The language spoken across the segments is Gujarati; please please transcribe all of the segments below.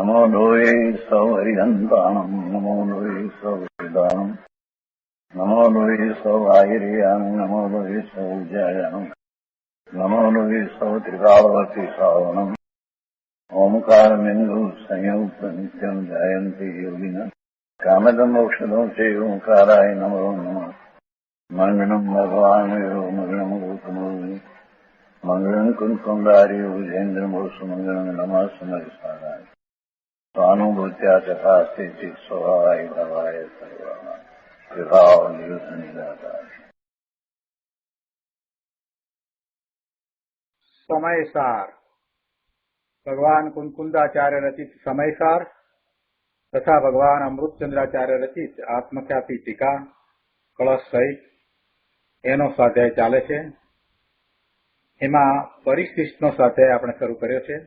नमो लोये सौहरिहन्ताणम् नमो लोये सौहृदानम् नमो लोये सौआयर्याणम् नमो लोये सौज्यायानम् नमो लोये सौत्रिकावती सावनम् ओंकारमिन्दु संयुक्त नित्यम् ध्यायन्ति योगिनः कामदम् औषधम् च ओंकाराय नमो नमः मङ्गलम् भगवान् मङ्गलम् गौतमोऽग्नि मङ्गलम् कुन्कुण्डार्यो विजेन्द्रमोसुमङ्गलम् नमः समरिसाराय स्वानुभूत्या चकास्ते स्वभावाय भवाय सर्वाः विभावनिदाता समयसार भगवान कुंकुंदाचार्य रचित समयसार तथा भगवान अमृतचंद्राचार्य रचित आत्मख्याति टीका कलश सहित एनो स्वाध्याय चाले छे। एमां परिशिष्टनो स्वाध्याय आपणे शरू कर्यो छे।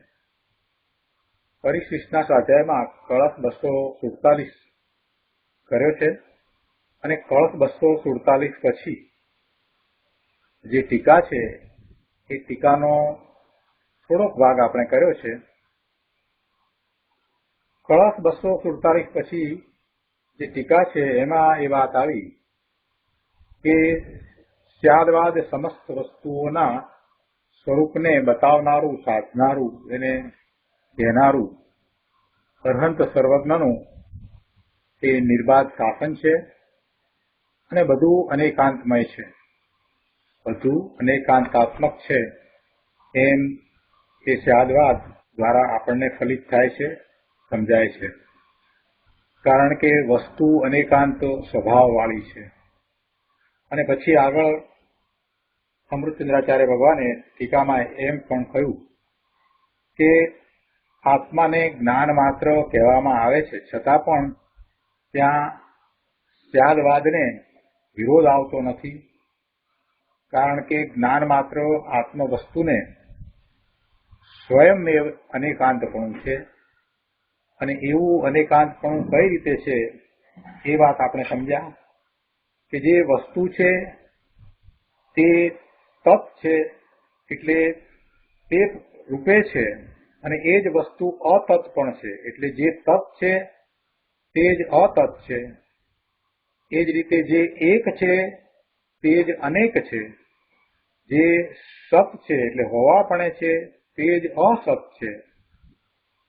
परिशिष्टना स्वाध्यायमां कलश 247 कर्यो छे अने कलश 247 पछी जे टीका छे ए टीकानो थोड़ोक भाग आपणे कर्यो छे। कलश 247 पछी जे टीका छे एमां ए वात आवी के स्यादवाद समस्त वस्तुओना स्वरूपने बतावनारू साधनारू एने कहेनारू अरहंत सर्वज्ञनु ते निर्बाध शासन छे अने बधु अनेकांतमय छे, बधु अनेकांतात्मक छे एम ए स्यादवाद द्वारा आपणे फलित थाय छे, समजाय छे। कारण के वस्तु अनेकांत स्वभाववाળી छे। अने पछी आगळ अमृतचंद्राचार्य भगवाने टीकामां एम पण कह्युं के आत्माने ज्ञान मात्र कहेवामां आवे छे, छतां पण त्यां स्यादवादने विरोध आवतो नथी। कारण के ज्ञान मात्र आत्मवस्तुने स्वयंमेव अनेकांतपणुं छे अने एवुं अनेकांतपणुं कई रीते छे ए वात आपणे समज्या के जे वस्तु छे ते तत् छे एटले ते रूपे छे अने ए ज वस्तु अतत् पण छे एटले जे तत् छे ते ज अतत् छे। ए ज रीते जे एक छे ते ज अनेक छे, जे सत छे एटले होवापणे छे ते ज असत छे,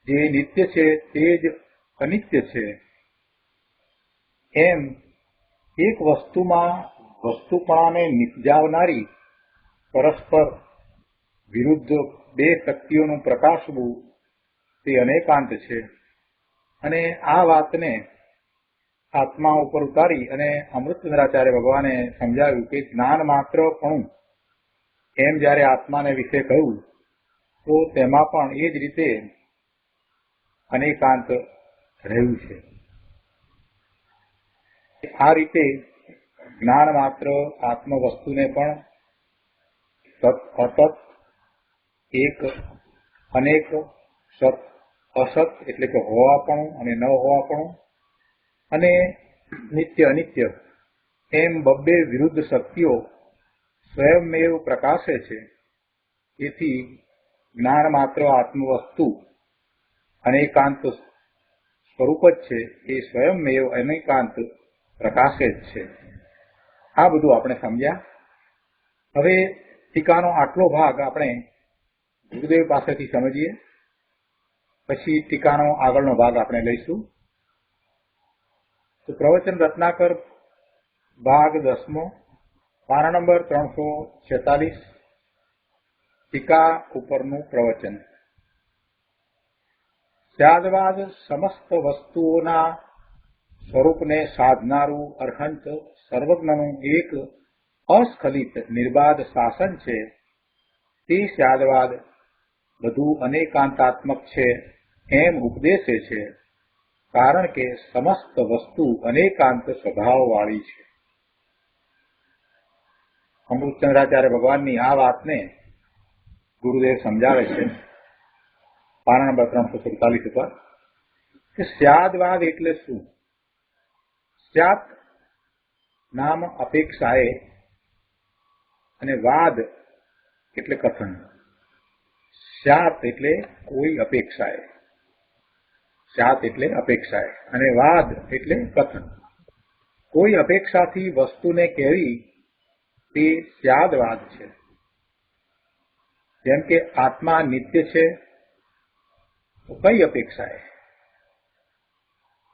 जे नित्य छे ते ज अनित्य छे। एम एक वस्तुमां वस्तुपणाने निपजावनारी परस्पर विरुद्ध बे शक्तिओनुं प्रकाशवुं ते अनेकांत छे। अने आ वातने आत्मा उपर उतारी अने अमृतचंद्राचार्य भगवाने समजाव्युं के ज्ञान मात्र पण एम ज्यारे आत्माने विषे कह्युं तो तेमां पण ए ज रीते अनेकांत रह्युं छे। आ रीते ज्ञान मात्र आत्मवस्तुने पण सत असत, एक अनेक, सत असत एटले के होवापणुं अने न होवापणुं अने नित्य अनित्य एम बब्बे विरुद्ध शक्तिओ स्वयंमेव प्रकाशे छे। एथी ज्ञान मात्र आत्मवस्तु अनेकांत स्वरूप ज छे, ए स्वयंमेव अनेकांत प्रकाशे ज छे। आ बधुं आपणे समज्या। हवे टीकानो आटलो भाग आपणे गुरुदेव पासेथी समजीए, पछी टीकानो आगळनो भाग आपणे लईशुं। तो प्रवचन रत्नाकर भाग 10मो, पाना नंबर 346, टीका उपरनुं प्रवचन। स्यादवाद समस्त वस्तुओना स्वरूपने साधनारू अरहंत सर्वज्ञनुं एक अस्खलित निर्बाध शासन छे। ते स्यादवाद बधु अनेकांतात्मक छे एम उपदेशे छे। कारण के समस्त वस्तु अनेकांत स्वभाववाળી छे। अमृतचंद्राचार्य भगवाननी आ वातने गुरुदेव समजावे छे पाना नंबर 347 पर कि स्यादवाद एटले शुं। स्यात् नाम अपेक्षाए अने वाद एटले कथन। स्यात् एटले कोई अपेक्षाए સ્યાત એટલે અપેક્ષાએ, અને વાદ એટલે કથન. કોઈ અપેક્ષાથી વસ્તુને કહેવી તે સ્યાદવાદ છે. જેમ કે આત્મા નિત્ય છે, તો કઈ અપેક્ષાએ?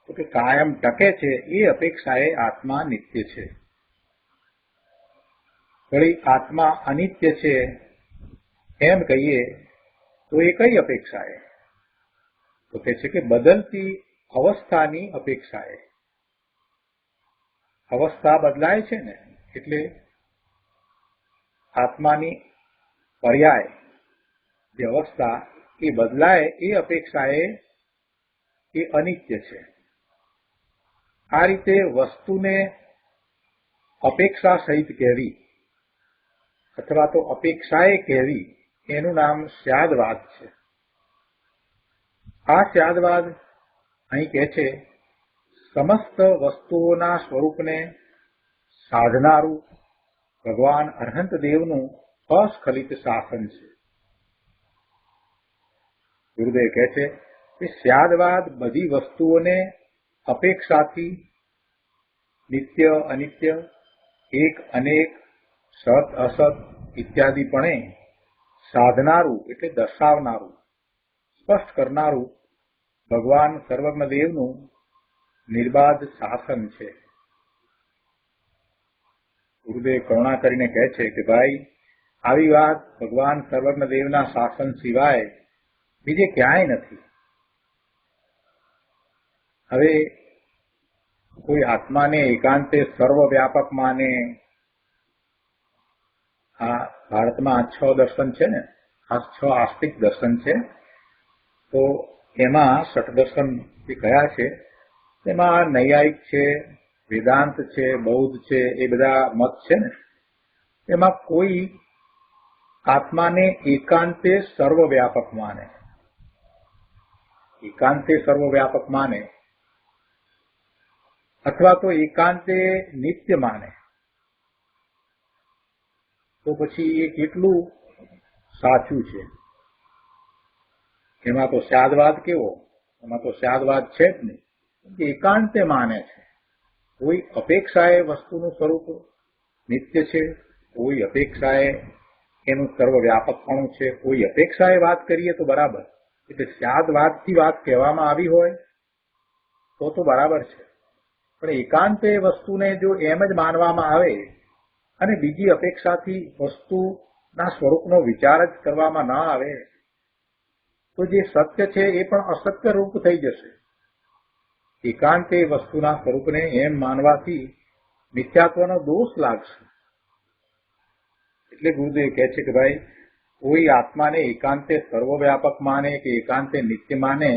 તો કે કાયમ ટકે છે એ અપેક્ષાએ આત્મા નિત્ય છે. વળી આત્મા અનિત્ય છે એમ કહીએ તો એ કઈ અપેક્ષાએ? તો કે છે કે બદલતી અવસ્થાની અપેક્ષાએ. અવસ્થા બદલાય છે ને, એટલે આત્માની પર્યાય જે અવસ્થા એ બદલાય એ અપેક્ષાએ એ અનિત્ય છે. આ રીતે વસ્તુને અપેક્ષા સહિત કહેવી અથવા તો અપેક્ષાએ કહેવી એનું નામ સ્યાદવાદ છે. આ સ્યાદવાદ અહીં કહે છે સમસ્ત વસ્તુઓના સ્વરૂપને સાધનારું ભગવાન અરહંત દેવનું અસ્ખલિત શાસન છે. ગુરુદેવ કહે છે કે સ્યાદવાદ બધી વસ્તુઓને અપેક્ષાથી નિત્ય અનિત્ય, એક અનેક, સત અસત ઇત્યાદિપણે સાધનારું એટલે દર્શાવનારું, સ્પષ્ટ કરનારું ભગવાન સર્વજ્ઞદેવનું નિર્બાધ શાસન છે. ગુરુદેવ કરુણા કરીને કહે છે કે ભાઈ આવી વાત ભગવાન સર્વજ્ઞદેવના શાસન સિવાય બીજે ક્યાંય નથી. હવે કોઈ આત્માને એકાંતે સર્વવ્યાપક માને, આ ભારતમાં 6 દર્શન છે ને, આ 6 આસ્તિક દર્શન છે, તો એમાં ષટદર્શન જે કયા છે તેમાં નૈયાયિક છે, વેદાંત છે, બૌદ્ધ છે, એ બધા મત છે ને, એમાં કોઈ આત્માને એકાંતે સર્વવ્યાપક માને, એકાંતે સર્વવ્યાપક માને અથવા તો એકાંતે નિત્ય માને, તો પછી એ કેટલું સાચું છે? એમાં તો સ્યાદવાદ કેવો? એમાં તો સ્યાદવાદ છે જ નહીં. એકાંતે માને છે. કોઈ અપેક્ષાએ વસ્તુનું સ્વરૂપ નિત્ય છે, કોઈ અપેક્ષાએ એનું સર્વવ્યાપકપણું છે, કોઈ અપેક્ષાએ વાત કરીએ તો બરાબર. એટલે સ્યાદવાદથી વાત કહેવામાં આવી હોય તો બરાબર છે. પણ એકાંતે વસ્તુને જો એમ જ માનવામાં આવે અને બીજી અપેક્ષાથી વસ્તુના સ્વરૂપનો વિચાર જ કરવામાં ન આવે તો જે સત્ય છે એ પણ અસત્ય રૂપ થઈ જશે. એકાંતે વસ્તુના સ્વરૂપને એમ માનવાથી મિથ્યાત્વનો દોષ લાગશે. એટલે ગુરુદેવ કહે છે કે ભાઈ કોઈ આત્માને એકાંતે સર્વવ્યાપક માને કે એકાંતે નિત્ય માને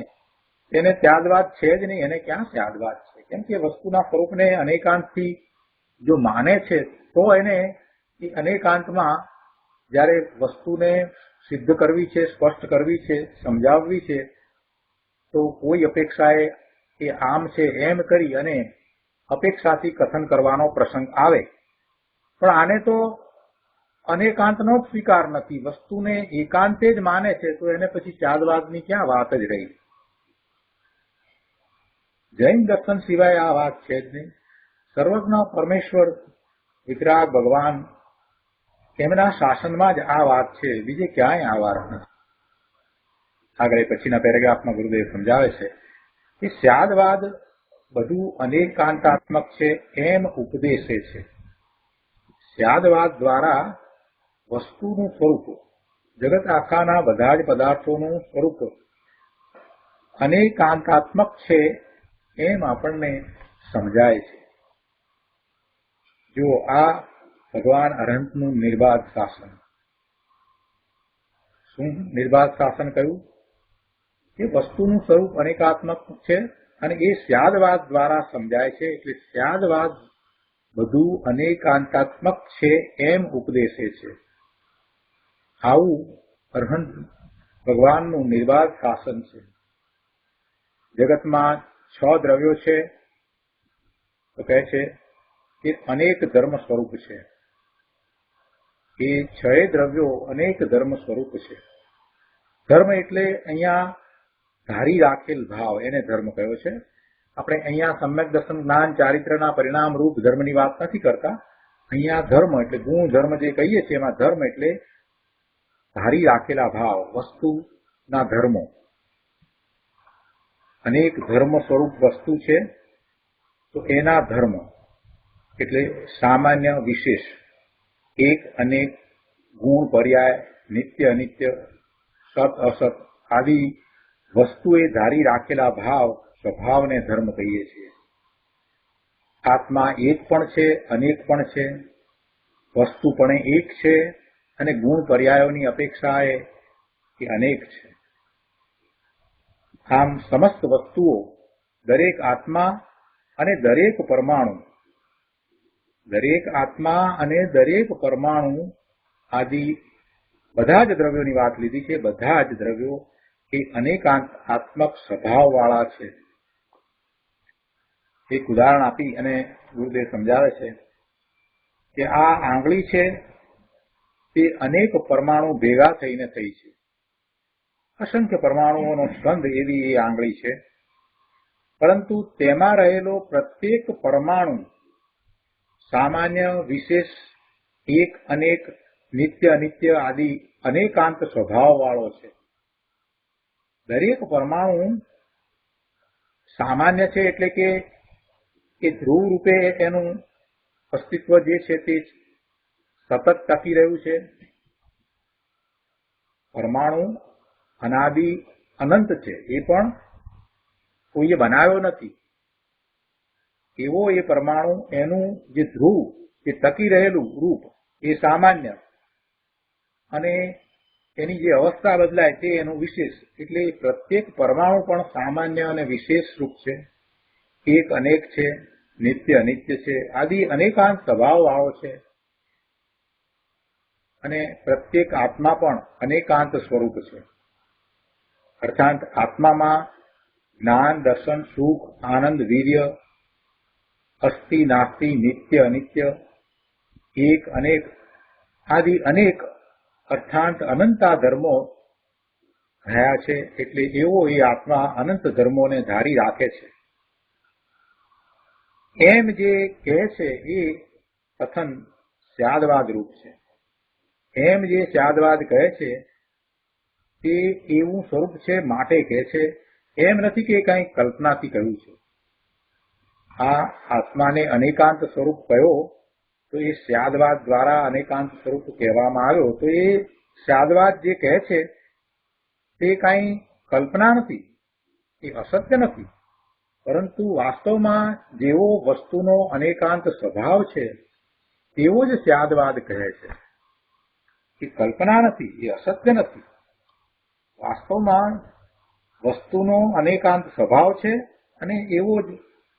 તેને ત્યાદવાદ છે જ નહીં. એને ક્યાં ત્યાદવાદ છે? કેમ કે વસ્તુના સ્વરૂપને અનેકાંતથી જો માને છે તો એને એ અનેકાંતમાં જ્યારે વસ્તુને સિદ્ધ કરવી છે, સ્પષ્ટ કરવી છે, સમજાવવી છે, તો કોઈ અપેક્ષાએ એ આમ છે એમ કરી અને અપેક્ષાથી કથન કરવાનો પ્રસંગ આવે. પણ આને તો અનેકાંતનો જ સ્વીકાર નથી, વસ્તુને એકાંતે જ માને છે, તો એને પછી ત્યાદવાદની ક્યાં વાત જ રહી? જૈન દર્શન સિવાય આ વાત છે જ નહીં. સર્વજ્ઞ પરમેશ્વર વિતરાગ ભગવાન એમના શાસનમાં જ આ વાત છે, બીજે ક્યાંય આ વાત નથી. આગળ પછીના પેરેગ્રાફમાં ગુરુદેવ સમજાવે છે કે સ્યાદવાદ બધું અનેકાંતાત્મક છે એમ ઉપદેશે છે. સ્યાદવાદ દ્વારા વસ્તુનું સ્વરૂપ, જગત આખાના બધા જ પદાર્થોનું સ્વરૂપ અનેકાંતાત્મક છે એમ આપણને સમજાય છે. જો આ ભગવાન અરહંતનું નિર્બાધ શાસન. શું નિર્બાધ શાસન કહ્યું? એ વસ્તુનું સ્વરૂપ અનેકાત્મક છે અને એ સ્યાદવાદ દ્વારા સમજાય છે. એટલે સ્યાદવાદ બધું અનેકાંતાત્મક છે એમ ઉપદેશે છે. આવું અરહંત ભગવાનનું નિર્બાધ શાસન છે. જગતમાં 6 દ્રવ્યો છે તો કહે છે કે અનેક ધર્મ સ્વરૂપ છે. એ 6 દ્રવ્યો અનેક ધર્મ સ્વરૂપ છે. ધર્મ એટલે અહીંયા ધારી રાખેલ ભાવ એને ધર્મ કયો છે. આપણે અહીંયા સમ્યક દર્શન જ્ઞાન ચારિત્રના પરિણામ રૂપ ધર્મની વાત નથી કરતા. અહીંયા ધર્મ એટલે ગુણ ધર્મ જે કહીએ છીએ એમાં ધર્મ એટલે ધારી રાખેલા ભાવ, વસ્તુના ધર્મો. અનેક ધર્મ સ્વરૂપ વસ્તુ છે તો એના ધર્મ એટલે સામાન્ય વિશેષ, એક અનેક, ગુણ પર્યાય, નિત્ય અનિત્ય, સત અસત આદિ વસ્તુએ ધારી રાખેલા ભાવ સ્વભાવને ધર્મ કહીએ છીએ. આત્મા એક પણ છે, અનેક પણ છે, વસ્તુ પણ એક છે અને ગુણ પર્યાયોની અપેક્ષાએ એ અનેક છે. આમ સમસ્ત વસ્તુઓ, દરેક આત્મા અને દરેક પરમાણુ, દરેક આત્મા અને દરેક પરમાણુ આદિ બધા જ દ્રવ્યોની વાત લીધી છે. બધા જ દ્રવ્યો એ અનેકાત્મક સ્વભાવવાળા છે. એક ઉદાહરણ આપી અને ગુરુદેવ સમજાવે છે કે આ આંગળી છે તે અનેક પરમાણુ ભેગા થઈને થઈ છે. અસંખ્ય પરમાણુઓનો સ્કંદ એવી એ આંગળી છે, પરંતુ તેમાં રહેલો પ્રત્યેક પરમાણુ સામાન્ય, વિશેષ, એક અનેક, નિત્ય અનિત્ય આદિ અનેકાંત સ્વભાવવાળો છે. દરેક પરમાણુ સામાન્ય છે એટલે કે ધ્રુવ રૂપે એનું અસ્તિત્વ જે છે તે સતત ટકી રહ્યું છે. પરમાણુ અનાદિ અનંત છે, એ પણ કોઈએ બનાવ્યો નથી. એવો એ પરમાણુ, એનું જે ધ્રુવ, એ ટકી રહેલું રૂપ એ સામાન્ય, અને એની જે અવસ્થા બદલાય તે એનું વિશેષ. એટલે પ્રત્યેક પરમાણુ પણ સામાન્ય અને વિશેષ રૂપ છે, એક અનેક છે, નિત્ય અનિત્ય છે આદિ અનેકાંત સ્વભાવવાળો છે. અને પ્રત્યેક આત્મા પણ અનેકાંત સ્વરૂપ છે. અર્થાત આત્મામાં જ્ઞાન, દર્શન, સુખ, આનંદ, વીર્ય, અસ્થિ, નાસ્તિ, નિત્ય અનિત્ય, એક અનેક આદિ અનેક અર્થાંત અનંતા ધર્મો રહ્યા છે. એટલે એવો એ આત્મા અનંત ધર્મોને ધારી રાખે છે. એમ જે કહે છે એ કથન સ્યાદવાદ રૂપ છે. એમ જે સ્યાદવાદ કહે છે તે એવું સ્વરૂપ છે માટે કહે છે, એમ નથી કે કંઈ કલ્પનાથી કહ્યું છે. આ આત્માને અનેકાંત સ્વરૂપ કયો તો એ સ્યાદવાદ દ્વારા અનેકાંત સ્વરૂપ કહેવામાં આવ્યો. તો એ સ્યાદવાદ જે કહે છે તે કાંઈ કલ્પના નથી, એ અસત્ય નથી, પરંતુ વાસ્તવમાં જેવો વસ્તુનો અનેકાંત સ્વભાવ છે તેવો જ સ્યાદવાદ કહે છે. એ કલ્પના નથી, એ અસત્ય નથી. વાસ્તવમાં વસ્તુનો અનેકાંત સ્વભાવ છે અને એવો જ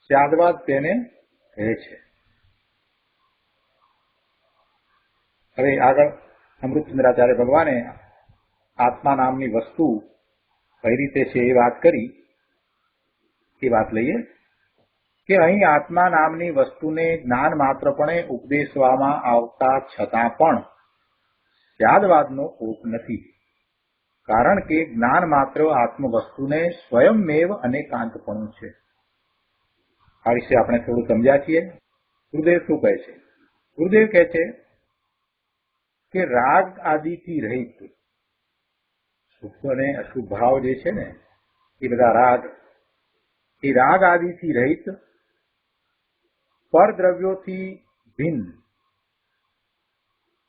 સ્યાદવાદ તેને કહે છે. હવે આગળ અમૃતચંદ્રાચાર્ય ભગવાને આત્મા નામની વસ્તુ કઈ રીતે છે એ વાત કરી. એ વાત લઈએ કે અહીં આત્મા નામની વસ્તુને જ્ઞાન માત્રપણે ઉપદેશવામાં આવતા છતાં પણ સ્યાદવાદનો કોપ નથી. કારણ કે જ્ઞાન માત્ર આત્મવસ્તુને સ્વયંમેવ અનેકાંતપણું છે. આ વિશે આપણે થોડું સમજ્યા છીએ. ગુરુદેવ શું કહે છે? ગુરુદેવ કહે છે કે રાગ આદિથી રહિત શુભ અને અશુભ ભાવ જે છે ને એ બધા રાગ, એ રાગ આદિથી રહિત પરદ્રવ્યોથી ભિન્ન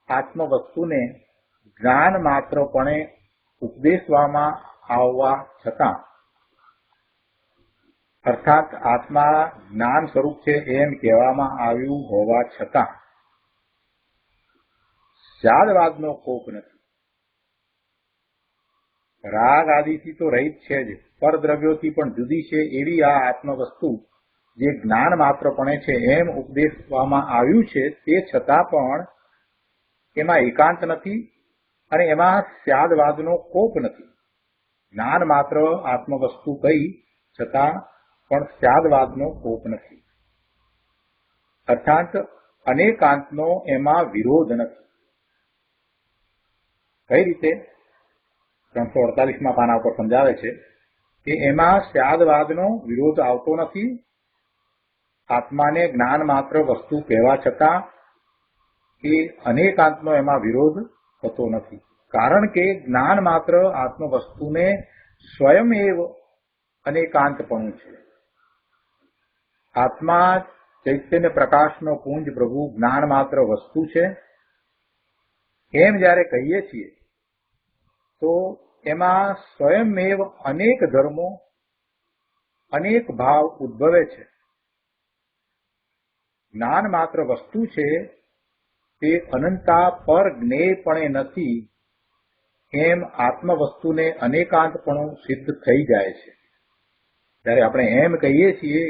આત્મવસ્તુને જ્ઞાન માત્રપણે ઉપદેશવામાં આવવા છતાં, અર્થાત આત્મા જ્ઞાન સ્વરૂપ છે એમ કહેવામાં આવ્યું હોવા છતાં સ્યાદવાદનો કોપ નથી. રાગ આદિથી તો રહિત છે જ, પરદ્રવ્યોથી પણ જુદી છે એવી આ આત્મવસ્તુ જે જ્ઞાન માત્રપણે છે એમ ઉપદેશવામાં આવ્યું છે, તે છતાં પણ એમાં એકાંત નથી અને એમાં સ્યાદવાદનો કોપ નથી. જ્ઞાન માત્ર આત્મવસ્તુ કહી છતાં પણ સ્યાદવાદનો કોપ નથી. અર્થાત અનેકાંતનો એમાં વિરોધ નથી. કઈ રીતે? 348માં પાના ઉપર સમજાવે છે કે એમાં સ્યાદવાદનો વિરોધ આવતો નથી. આત્માને જ્ઞાન માત્ર વસ્તુ કહેવા છતાં એ અનેકાંતનો એમાં વિરોધ થતો નથી. કારણ કે જ્ઞાન માત્ર આત્મ વસ્તુને સ્વયંએવ અનેકાંતપણું છે. આત્મા ચૈતન્ય પ્રકાશનો પુંજ પ્રભુ જ્ઞાન માત્ર વસ્તુ છે એમ જ્યારે કહીએ છીએ તો એમાં સ્વયંમેવ અનેક ધર્મો અનેક ભાવ ઉદ્ભવે છે. જ્ઞાન માત્ર વસ્તુ છે તે અનંતા પર જ્ઞેયપણે નથી એમ આત્મવસ્તુને અનેકાંતપણું સિદ્ધ થઈ જાય છે. ત્યારે આપણે એમ કહીએ છીએ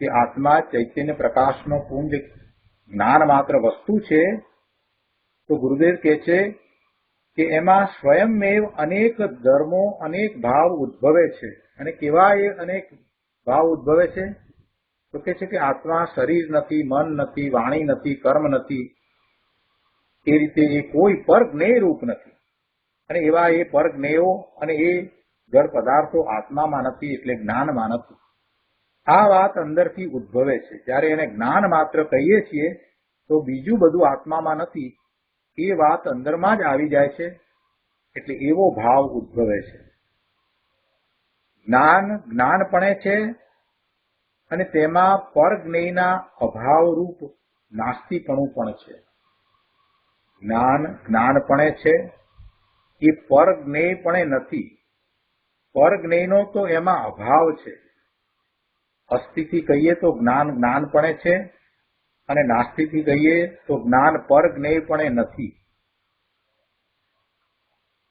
કે આત્મા ચૈતન્ય પ્રકાશનો પુંજ જ્ઞાન માત્ર વસ્તુ છે તો ગુરુદેવ કહે છે કે એમાં સ્વયંમેવ અનેક ધર્મો અનેક ભાવ ઉદ્ભવે છે. અને કેવા એ અનેક ભાવ ઉદ્ભવે છે તો કહે છે કે આત્મા શરીર નથી, મન નથી, વાણી નથી, કર્મ નથી, એ રીતે એ કોઈ પર જ્ઞેય રૂપ નથી. અને એવા એ પર જ્ઞેયો અને એ જળ પદાર્થો આત્મામાં નથી એટલે જ્ઞાનમાં નથી. આ વાત અંદરથી ઉદ્ભવે છે. જ્યારે એને જ્ઞાન માત્ર કહીએ છીએ તો બીજું બધું આત્મામાં નથી એ વાત અંદરમાં જ આવી જાય છે એટલે એવો ભાવ ઉદ્ભવે છે. જ્ઞાન જ્ઞાનપણે છે અને તેમાં પરજ્ઞેયના અભાવરૂપ નાસ્તિપણું પણ છે. જ્ઞાન જ્ઞાનપણે છે એ પરજ્ઞેયપણે નથી. પરજ્ઞેયનો તો એમાં અભાવ છે. અસ્થિથી કહીએ તો જ્ઞાન જ્ઞાનપણે છે અને નાસ્તિથી કહીએ તો જ્ઞાન પરજ્ઞેયપણે નથી.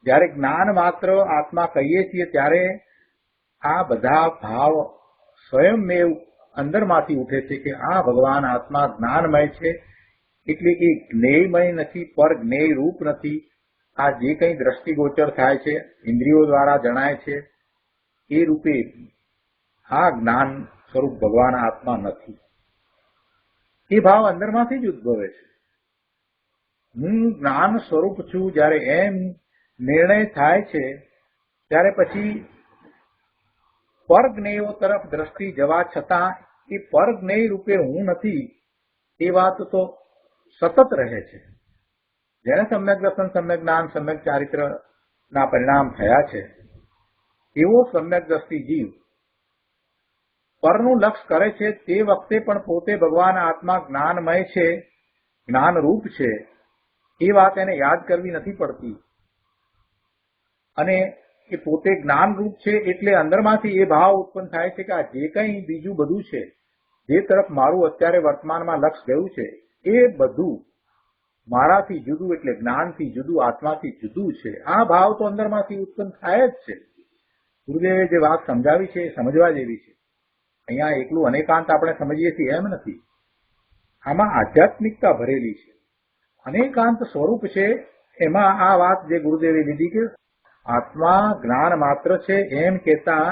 જ્યારે જ્ઞાન માત્ર આત્મા કહીએ છીએ ત્યારે આ બધા ભાવ સ્વયંમેવ અંદરમાંથી ઉઠે છે કે આ ભગવાન આત્મા જ્ઞાનમય છે એટલે એ જ્ઞેયમય નથી, પર જ્ઞેય રૂપ નથી. આ જે કંઈ દ્રષ્ટિગોચર થાય છે, ઇન્દ્રિયો દ્વારા જણાય છે એ રૂપે આ જ્ઞાન સ્વરૂપ ભગવાન આત્મા નથી. એ ભાવ અંદરમાંથી જ ઉદ્ભવે છે. હું જ્ઞાન સ્વરૂપ છું જ્યારે એમ નિર્ણય થાય છે ત્યારે પછી પરજ્ઞેયો તરફ દ્રષ્ટિ જવા છતાં એ પરજ્ઞેય રૂપે હું નથી એ વાત તો સતત રહે છે. જેને સમ્યક દર્શન, સમ્યક જ્ઞાન, સમ્યક ચારિત્ર ના પરિણામ થયા છે એવો સમ્યક દ્રષ્ટિ જીવ પરનું લક્ષ કરે છે તે વખતે પણ પોતે ભગવાન આત્મા જ્ઞાનમય છે, જ્ઞાનરૂપ છે એ વાત એને યાદ કરવી નથી પડતી. અને એ પોતે જ્ઞાનરૂપ છે એટલે અંદરમાંથી એ ભાવ ઉત્પન્ન થાય છે કે આ જે કંઈ બીજું બધું છે, જે તરફ મારું અત્યારે વર્તમાનમાં લક્ષ ગયું છે એ બધું મારાથી જુદું એટલે જ્ઞાનથી જુદું, આત્માથી જુદું છે. આ ભાવ તો અંદરમાંથી ઉત્પન્ન થાય જ છે. ગુરુદેવે જે વાત સમજાવી છે એ સમજવા જેવી છે. અહીંયા એકલું અનેકાંત આપણે સમજીએ છીએ એમ નથી. આમાં આધ્યાત્મિકતા ભરેલી છે. અનેકાંત સ્વરૂપ છે એમાં આ વાત જે ગુરુદેવે લીધી કે આત્મા જ્ઞાન માત્ર છે એમ કહેતા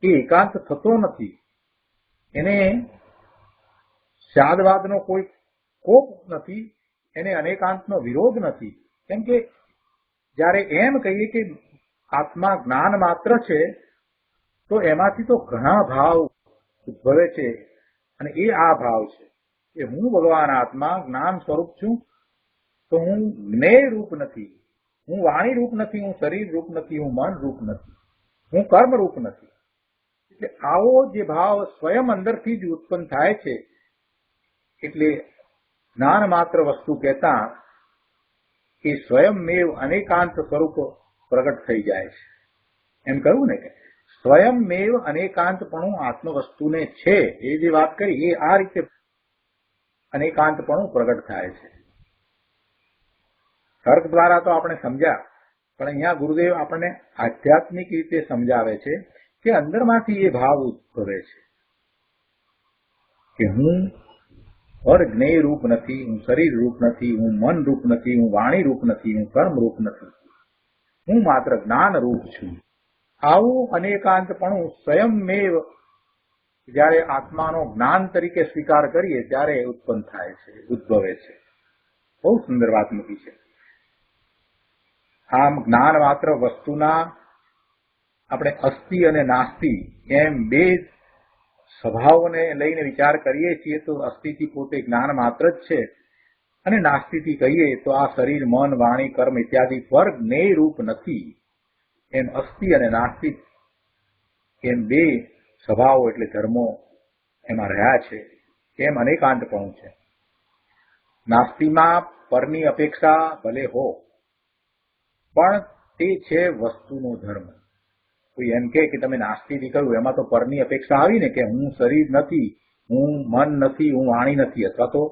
એ એકાંત થતો નથી. એને સ્યાદવાદનો કોઈ કોપ નથી, એને અનેકાંતનો વિરોધ નથી. કેમ કે જ્યારે એમ કહીએ કે આત્મા જ્ઞાન માત્ર છે તો એમાંથી તો ઘણા ભાવ ઉદ્ભવે છે અને એ આ ભાવ છે કે હું ભગવાન આત્મા જ્ઞાન સ્વરૂપ છું તો હું જ્ઞેય રૂપ નથી, હું વાણી રૂપ નથી, હું શરીર રૂપ નથી, હું મન રૂપ નથી, હું કર્મ રૂપ નથી. એટલે આવો જે ભાવ સ્વયં અંદરથી જ ઉત્પન્ન થાય છે એટલે જ્ઞાન માત્ર વસ્તુ કહેતા એ સ્વયંમેવ અનેકાંત સ્વરૂપ પ્રગટ થઈ જાય છે. એમ કહ્યું ને કે સ્વયંમેવ અનેકાંતપણું આત્મવસ્તુને છે એ જે વાત કરી એ આ રીતે અનેકાંતપણું પ્રગટ થાય છે. તર્ક દ્વારા તો આપણે સમજ્યા, પણ અહીંયા ગુરુદેવ આપણને આધ્યાત્મિક રીતે સમજાવે છે કે અંદરમાંથી એ ભાવ ઉદ્ભવે છે કે હું પરજ્ઞેય રૂપ નથી, હું શરીર રૂપ નથી, હું મન રૂપ નથી, હું વાણી રૂપ નથી, હું કર્મ રૂપ નથી, હું માત્ર જ્ઞાન રૂપ છું. આવું અનેકાંતપણું સ્વયંમેવ જ્યારે આત્માનો જ્ઞાન તરીકે સ્વીકાર કરીએ ત્યારે ઉત્પન્ન થાય છે, ઉદ્ભવે છે. બહુ સુંદર વાત મૂકી છે. આમ જ્ઞાન માત્ર વસ્તુના આપણે અસ્થિ અને નાસ્તિ એમ બે સ્વભાવોને લઈને વિચાર કરીએ છીએ તો અસ્થિથી પોતે જ્ઞાન માત્ર જ છે અને નાસ્તિથી કહીએ તો આ શરીર, મન, વાણી, કર્મ ઇત્યાદિ પર જ્ઞેય રૂપ નથી. એમ અસ્થિ અને નાસ્તિક એમ બે સ્વભાવો એટલે ધર્મો એમાં રહ્યા છે. એમ અનેકાંતપણું છે. નાસ્તિમાં પરની અપેક્ષા ભલે હો, પણ તે છે વસ્તુનો ધર્મ. કોઈ એમ કે તમે નાસ્તિથી કહ્યું એમાં તો પરની અપેક્ષા આવી ને, કે હું શરીર નથી, હું મન નથી, હું વાણી નથી, અથવા તો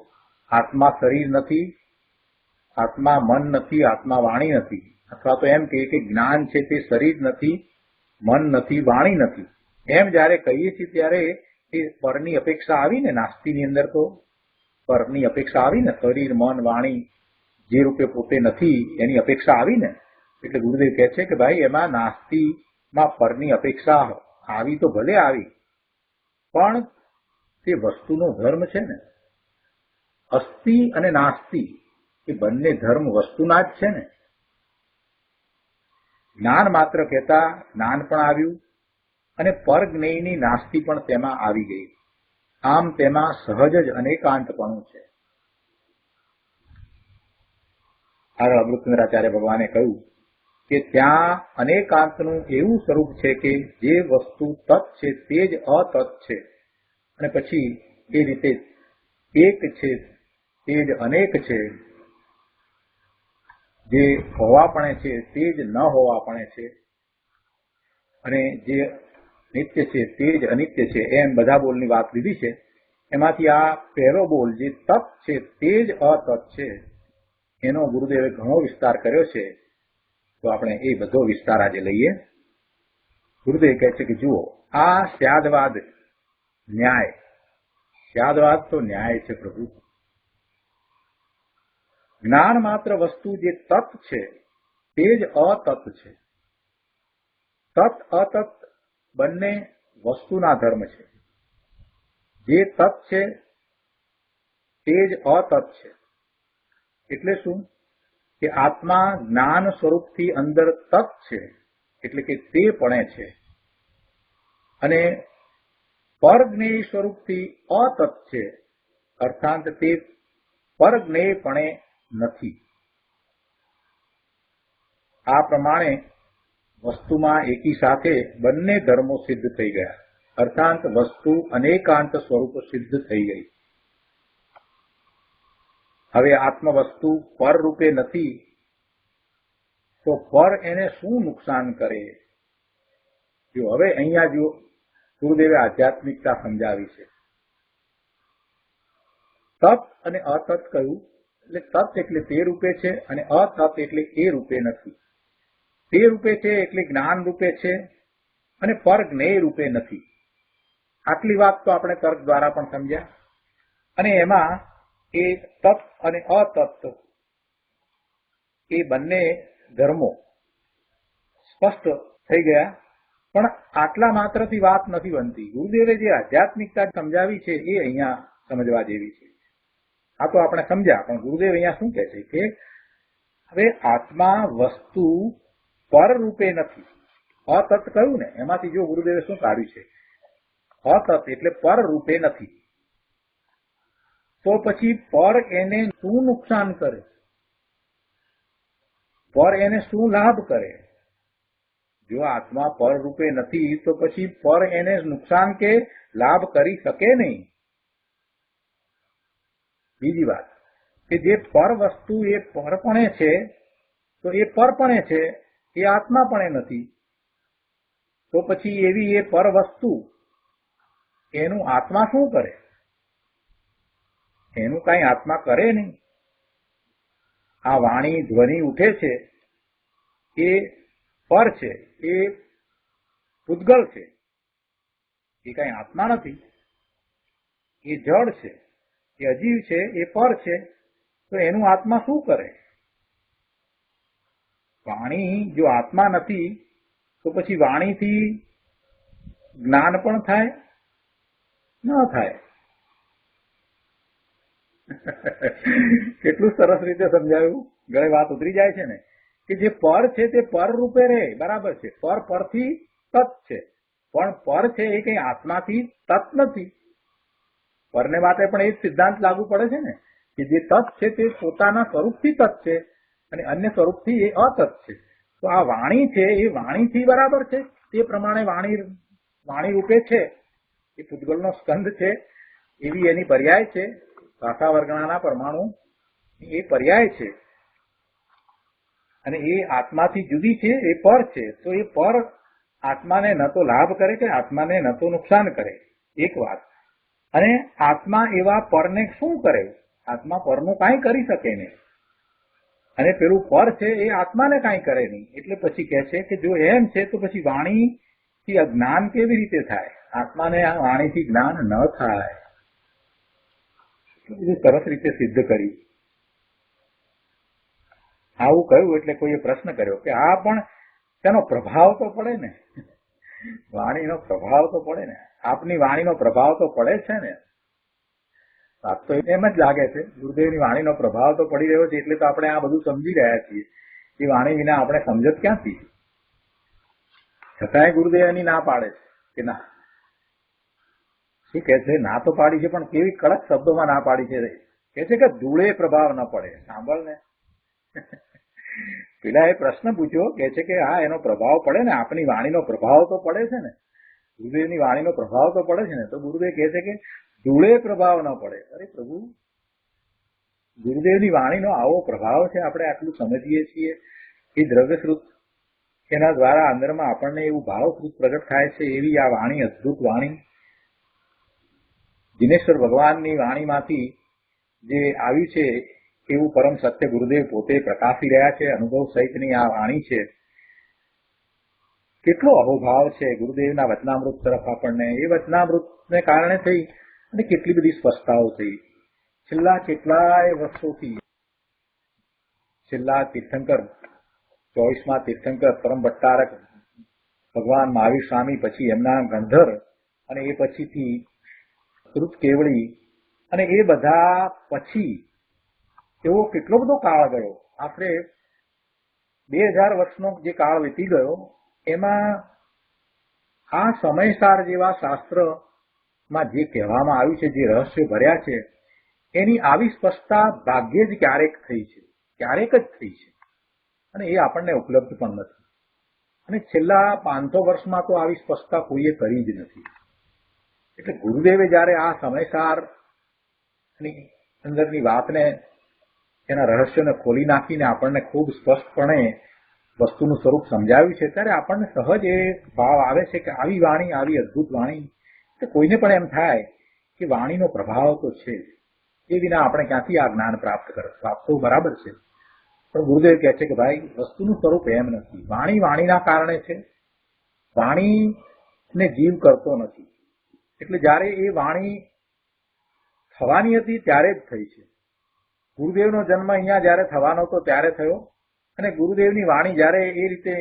આત્મા શરીર નથી, આત્મા મન નથી, આત્મા વાણી નથી, અથવા તો એમ કે જ્ઞાન છે તે શરીર નથી, મન નથી, વાણી નથી. એમ જયારે કહીએ છીએ ત્યારે એ પરની અપેક્ષા આવી ને, નાસ્તિની અંદર તો પરની અપેક્ષા આવી ને, શરીર, મન, વાણી જે રૂપે પોતે નથી એની અપેક્ષા આવી ને. એટલે ગુરુદેવ કહે છે કે ભાઈ એમાં નાસ્તિમાં પરની અપેક્ષા આવી તો ભલે આવી, પણ તે વસ્તુનો ધર્મ છે ને. અસ્થિ અને નાસ્તિ એ બંને ધર્મ વસ્તુના જ છે ને. જ્ઞાન માત્ર કહેતા જ્ઞાન પણ આવ્યું અને પરજ્ઞેયની નાસ્તિ પણ તેમાં આવી ગઈ. આમ તેમાં સહજ જ અનેકાંતપણું છે. આગળ અમૃતચંદ્રાચાર્ય ભગવાને કહ્યું કે ત્યાં અનેકાંતનું એવું સ્વરૂપ છે કે જે વસ્તુ તત્ છે તે જ અતત્ છે, અને પછી એ રીતે એક છે તે જ અનેક છે, જે હોવાપણે છે તે જ ન હોવાપણે છે, અને જે નિત્ય છે તે જ અનિત્ય છે. એમ બધા બોલની વાત લીધી છે. એમાંથી આ પહેલો બોલ જે તત્ છે તે જ અતત્ છે એનો ગુરુદેવે ઘણો વિસ્તાર કર્યો છે. તો આપણે એ બધો વિસ્તાર આજે લઈએ. ગુરુદેવ કહે છે કે જુઓ, આ સ્યાદવાદ ન્યાય, સ્યાદવાદ તો ન્યાય છે પ્રભુ. જ્ઞાન માત્ર વસ્તુ જે તત્ છે તે જ અતત્ છે. તત્ અતત્ બંને વસ્તુના ધર્મ છે. જે તત્ છે તે જ અતત્ છે. એટલે શું? કે આત્મા જ્ઞાન સ્વરૂપથી અંદર તત્ છે, એટલે કે તે પણે છે, અને પરજ્ઞેય સ્વરૂપથી અતત્ છે, અર્થાત તે પરજ્ઞેયપણે નથી. આ પ્રમાણે વસ્તુમાં એકી સાથે બંને ધર્મો સિદ્ધ થઈ ગયા, અર્થાત વસ્તુ અનેકાંત સ્વરૂપ સિદ્ધ થઈ ગઈ. હવે આત્મવસ્તુ પર રૂપે નથી તો પર એને શું નુકસાન કરે? જો હવે અહીંયા જો ગુરુદેવે આધ્યાત્મિકતા સમજાવી છે. તત્ અને અતત્ કહ્યું, એટલે તત્ એટલે તે રૂપે છે અને અતત્ એટલે એ રૂપે નથી. તે રૂપે છે એટલે જ્ઞાન રૂપે છે અને પર જ્ઞેય રૂપે નથી. આટલી વાત તો આપણે તર્ક દ્વારા પણ સમજ્યા. અને એમાં એ તત્ અને અતત્ એ બંને ધર્મો સ્પષ્ટ થઈ ગયા. પણ આટલા માત્રથી વાત નથી બનતી. ગુરુદેવે જે આધ્યાત્મિકતા સમજાવી છે એ અહીંયા સમજવા જેવી છે. આ તો આપણે સમજ્યા, પણ ગુરુદેવ અહીંયા શું કહે છે કે હવે આત્મા વસ્તુ પર રૂપે નથી. અતત્ કહ્યું ને, એમાંથી જો ગુરુદેવે શું કાઢ્યું છે, અતત્ એટલે પર રૂપે નથી. તો પછી પર એને શું નુકસાન કરે? પર એને શું લાભ કરે? જો આત્મા પર રૂપે નથી તો પછી પર એને નુકસાન કે લાભ કરી શકે નહીં. બીજી વાત કે જે પર વસ્તુ એ પરપણે છે તો એ પરપણે છે, એ આત્માપણે નથી. તો પછી એવી એ પર વસ્તુ એનું આત્મા શું કરે? એનું કઈ આત્મા કરે નહીં. આ વાણી ધ્વનિ ઉઠે છે એ પર છે, એ પૂતગલ છે, એ કઈ આત્મા નથી. એ જડ છે, એ અજીવ છે, એ પર છે. તો એનું આત્મા શું કરે? વાણી જો આત્મા નથી તો પછી વાણીથી જ્ઞાન પણ થાય ન થાય. કેટલું સરસ રીતે સમજાવ્યું. ગળે વાત ઉતરી જાય છે ને, કે જે પર છે તે પર રૂપે રહે, બરાબર છે. પર પરથી તત છે, પણ પર છે એ કઈ આત્માથી તત નથી. પરને માટે પણ એ જ સિદ્ધાંત લાગુ પડે છે ને કે જે તત છે તે પોતાના સ્વરૂપથી તત છે અને અન્ય સ્વરૂપથી એ અતત છે. તો આ વાણી છે એ વાણીથી બરાબર છે, તે પ્રમાણે વાણી રૂપે છે, એ પૂતગલનો સ્કંદ છે એવી એની પર્યાય છે. ભાષા વર્ગણાના પરમાણુ એ પર્યાય છે અને એ આત્માથી જુદી છે, એ પર છે. તો એ પર આત્માને ન તો લાભ કરે કે આત્માને ન તો નુકસાન કરે, એક વાત. અને આત્મા એવા પરને શું કરે? આત્મા પરનું કાંઈ કરી શકે નહીં અને પેલું પર છે એ આત્માને કાંઈ કરે નહીં. એટલે પછી કહે છે કે જો એમ છે તો પછી વાણીથી અજ્ઞાન કેવી રીતે થાય? આત્માને આ વાણીથી જ્ઞાન ન થાય. બધું સરસ રીતે સિદ્ધ કરી. આવું કહ્યું એટલે કોઈએ પ્રશ્ન કર્યો કે આ પણ તેનો પ્રભાવ તો પડે ને, વાણીનો પ્રભાવ તો પડે ને, આપની વાણીનો પ્રભાવ તો પડે છે ને. વાત તો એમ જ લાગે છે, ગુરુદેવની વાણીનો પ્રભાવ તો પડી રહ્યો છે એટલે તો આપણે આ બધું સમજી રહ્યા છીએ. એ વાણી વિના આપણે સમજત ક્યાંથી? છતાંય ગુરુદેવ એની ના પાડે છે કે ના. શું કે છે? ના તો પાડી છે, પણ કેવી કડક શબ્દોમાં ના પાડી છે. કે છે કે ધૂળે પ્રભાવ ન પડે. સાંભળ ને, પેલા એ પ્રશ્ન પૂછ્યો, કે છે કે હા એનો પ્રભાવ પડે ને, આપણી વાણીનો પ્રભાવ તો પડે છે ને, ગુરુદેવની વાણીનો પ્રભાવ તો પડે છે ને. તો ગુરુદેવ કહે છે કે ધૂળે પ્રભાવ ન પડે. અરે પ્રભુ, ગુરુદેવની વાણીનો આવો પ્રભાવ છે, આપણે આટલું સમજીએ છીએ. એ દ્રવ્યશ્રુત, એના દ્વારા અંદરમાં આપણને એવું ભાવશ્રુત પ્રગટ થાય છે. એવી આ વાણી, અદભુત વાણી, દિનેશ્વર ભગવાનની વાણીમાંથી જે આવ્યું છે એવું પરમ સત્ય ગુરુદેવ પોતે પ્રકાશી રહ્યા છે. અનુભવ સહિતની આ વાણી છે. કેટલો અહોભાવ છે ગુરુદેવના વચનામૃત તરફ આપણને. એ વચનામૃતને કારણે થઈ અને કેટલી બધી સ્પષ્ટતાઓ થઈ. છેલ્લા કેટલાય વર્ષોથી છેલ્લા તીર્થંકર 24મા તીર્થંકર પરમ ભટ્ટારક ભગવાન મહાવીર સ્વામી, પછી એમના ગણધર, અને એ પછીથી શ્રુત કેવળી, અને એ બધા પછી એવો કેટલો બધો કાળ ગયો. આશરે 2000 વર્ષનો જે કાળ વીતી ગયો, એમાં આ સમયસાર જેવા શાસ્ત્રમાં જે કહેવામાં આવ્યું છે, જે રહસ્યો ભર્યા છે, એની આવી સ્પષ્ટતા ભાગ્યે જ ક્યારેક થઈ છે, ક્યારેક જ થઈ છે. અને એ આપણને ઉપલબ્ધ પણ નથી. અને છેલ્લા 500 વર્ષમાં તો આવી સ્પષ્ટતા કોઈએ કરી જ નથી. એટલે ગુરુદેવે જયારે આ સમયસારની અંદરની વાતને, એના રહસ્યોને ખોલી નાખીને આપણને ખૂબ સ્પષ્ટપણે વસ્તુનું સ્વરૂપ સમજાવ્યું છે, ત્યારે આપણને સહજ એ ભાવ આવે છે કે આવી વાણી, આવી અદભુત વાણી, કે કોઈને પણ એમ થાય કે વાણીનો પ્રભાવ તો છે, એ વિના આપણે ક્યાંથી આ જ્ઞાન પ્રાપ્ત કરશું? વાત તો બરાબર છે, પણ ગુરુદેવ કહે છે કે ભાઈ વસ્તુનું સ્વરૂપ એમ નથી. વાણી વાણીના કારણે છે, વાણીને જીવ કરતો નથી. એટલે જયારે એ વાણી થવાની હતી ત્યારે જ થઈ છે. ગુરુદેવનો જન્મ અહીંયા જયારે થવાનો હતો ત્યારે થયો, અને ગુરુદેવની વાણી જયારે એ રીતે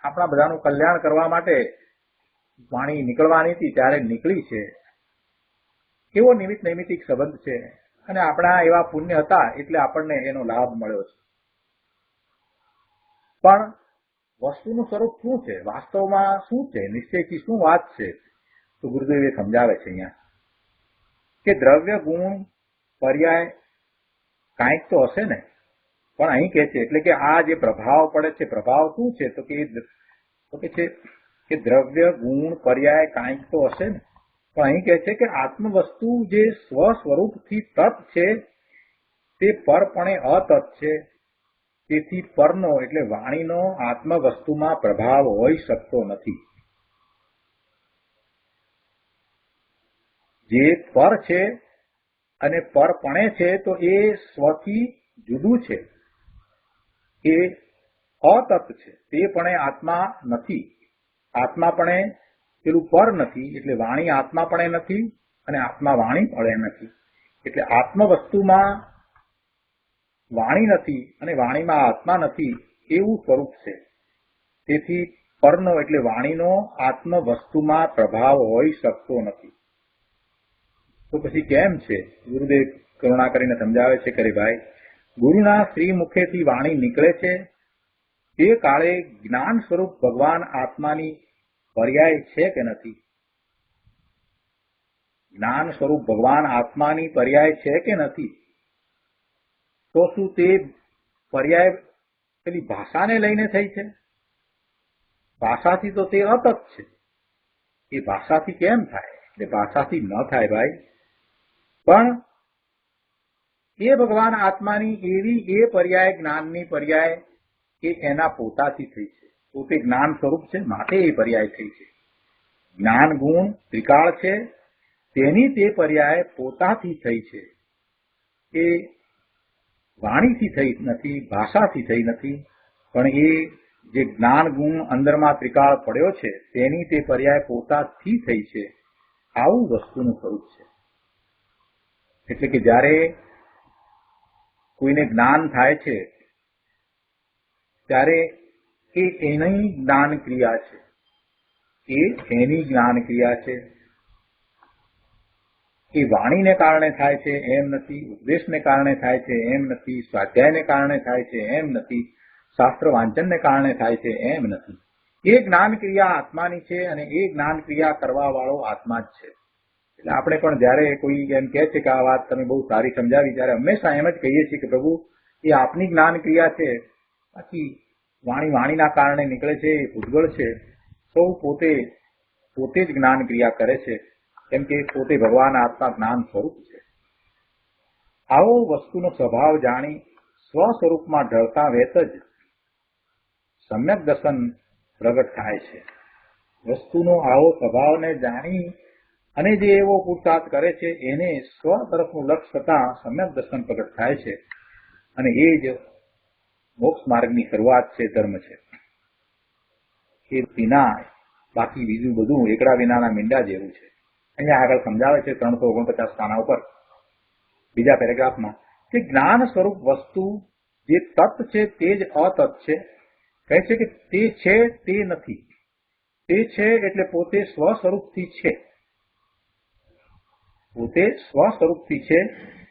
આપણા બધાનું કલ્યાણ કરવા માટે વાણી નીકળવાની હતી ત્યારે નીકળી છે. એવો નિમિત્ત નૈમિતિક સંબંધ છે, અને આપણા એવા પુણ્ય હતા એટલે આપણને એનો લાભ મળ્યો છે. પણ વસ્તુનું સ્વરૂપ શું છે, વાસ્તવમાં શું છે, નિશ્ચયથી શું વાત છે? તો ગુરુદેવ એ સમજાવે છે અહીંયા કે દ્રવ્ય ગુણ પર્યાય કાંઈક તો હશે ને. પણ અહીં કે છે એટલે કે આ જે પ્રભાવ પડે છે, પ્રભાવ શું છે? તો કે છે કે દ્રવ્ય ગુણ પર્યાય કાંઈક તો હશે ને. પણ અહીં કહે છે કે આત્મવસ્તુ જે સ્વ સ્વરૂપથી તત છે તે પરપણે અતત છે. તેથી પરનો એટલે વાણીનો આત્મવસ્તુમાં પ્રભાવ હોઈ શકતો નથી. જે પર છે અને પરપણે છે તો એ સ્વથી જુદું છે, એ અતત છે. તે પણ આત્મા નથી. આત્માપણે પેલું પર નથી, એટલે વાણી આત્માપણે નથી અને આત્મા વાણી પડે નથી. એટલે આત્મવસ્તુમાં વાણી નથી અને વાણીમાં આત્મા નથી, એવું સ્વરૂપ છે. તેથી પરનો એટલે વાણીનો આત્મવસ્તુમાં પ્રભાવ હોઈ શકતો નથી. તો પછી કેમ છે? ગુરુદેવ કરુણા કરીને સમજાવે છે કે ભાઈ, ગુરુના શ્રી મુખેથી વાણી નીકળે છે તે કાળે જ્ઞાન સ્વરૂપ ભગવાન આત્માની પર્યાય છે કે નથી? જ્ઞાન સ્વરૂપ ભગવાન આત્માની પર્યાય છે કે નથી? તો શું તે પર્યાય પેલી ભાષાને લઈને થઈ છે? ભાષાથી તો તે અતત છે. એ ભાષાથી કેમ થાય? એટલે ભાષાથી ન થાય ભાઈ, પણ એ ભગવાન આત્માની એવી એ પર્યાય, જ્ઞાનની પર્યાય એ એના પોતાથી થઈ છે. પોતે જ્ઞાન સ્વરૂપ છે, માટે એ પર્યાય થઈ છે. જ્ઞાન ગુણ ત્રિકાળ છે, તેની તે પર્યાય પોતાથી થઈ છે. એ વાણીથી થઈ નથી, ભાષાથી થઈ નથી, પણ એ જે જ્ઞાન ગુણ અંદરમાં ત્રિકાળ પડ્યો છે તેની તે પર્યાય પોતાથી થઈ છે. આવું વસ્તુનું સ્વરૂપ છે. એટલે કે જ્યારે કોઈને જ્ઞાન થાય છે ત્યારે એ એની જ્ઞાન ક્રિયા છે, એ એની જ્ઞાન ક્રિયા છે. એ વાણીને કારણે થાય છે એમ નથી, ઉપદેશને કારણે થાય છે એમ નથી, સ્વાધ્યાયને કારણે થાય છે એમ નથી, શાસ્ત્ર વાંચનને કારણે થાય છે એમ નથી. એ જ્ઞાન ક્રિયા આત્માની છે અને એ જ્ઞાન ક્રિયા કરવા વાળો આત્મા જ છે. એટલે આપણે પણ જયારે કોઈ એમ કહે છે કે આ વાત તમે બહુ સારી સમજાવી, ત્યારે હંમેશા એમ જ કહીએ છીએ કે પ્રભુ એ આપની જ્ઞાન ક્રિયા છે, બાકી વાણીના કારણે નીકળે છે એ ભૂતગળ છે. સૌ પોતે જ જ્ઞાન ક્રિયા કરે છે, કેમ કે પોતે ભગવાન આત્મા જ્ઞાન સ્વરૂપ છે. આવો વસ્તુનો સ્વભાવ જાણી સ્વ સ્વરૂપમાં ઢળતા વેત જ સમ્યક દર્શન પ્રગટ થાય છે. વસ્તુનો આવો સ્વભાવને જાણી અને જે એવો પુરુષાર્થ કરે છે એને સ્વ તરફનું લક્ષ થતા સમ્યક દર્શન પ્રગટ થાય છે. અને એ જ મોક્ષ માર્ગની શરૂઆત છે, ધર્મ છે. એ વિના બાકી બીજું બધું એકડા વિનાના મીંડા જેવું છે. અહીંયા આગળ સમજાવે છે 349 પાના ઉપર બીજા પેરેગ્રાફમાં કે જ્ઞાન સ્વરૂપ વસ્તુ જે તત્ છે તે જ અતત છે. કહે છે કે તે છે તે નથી. તે છે એટલે પોતે સ્વ સ્વરૂપથી છે, પોતે સ્વ સ્વરૂપથી છે,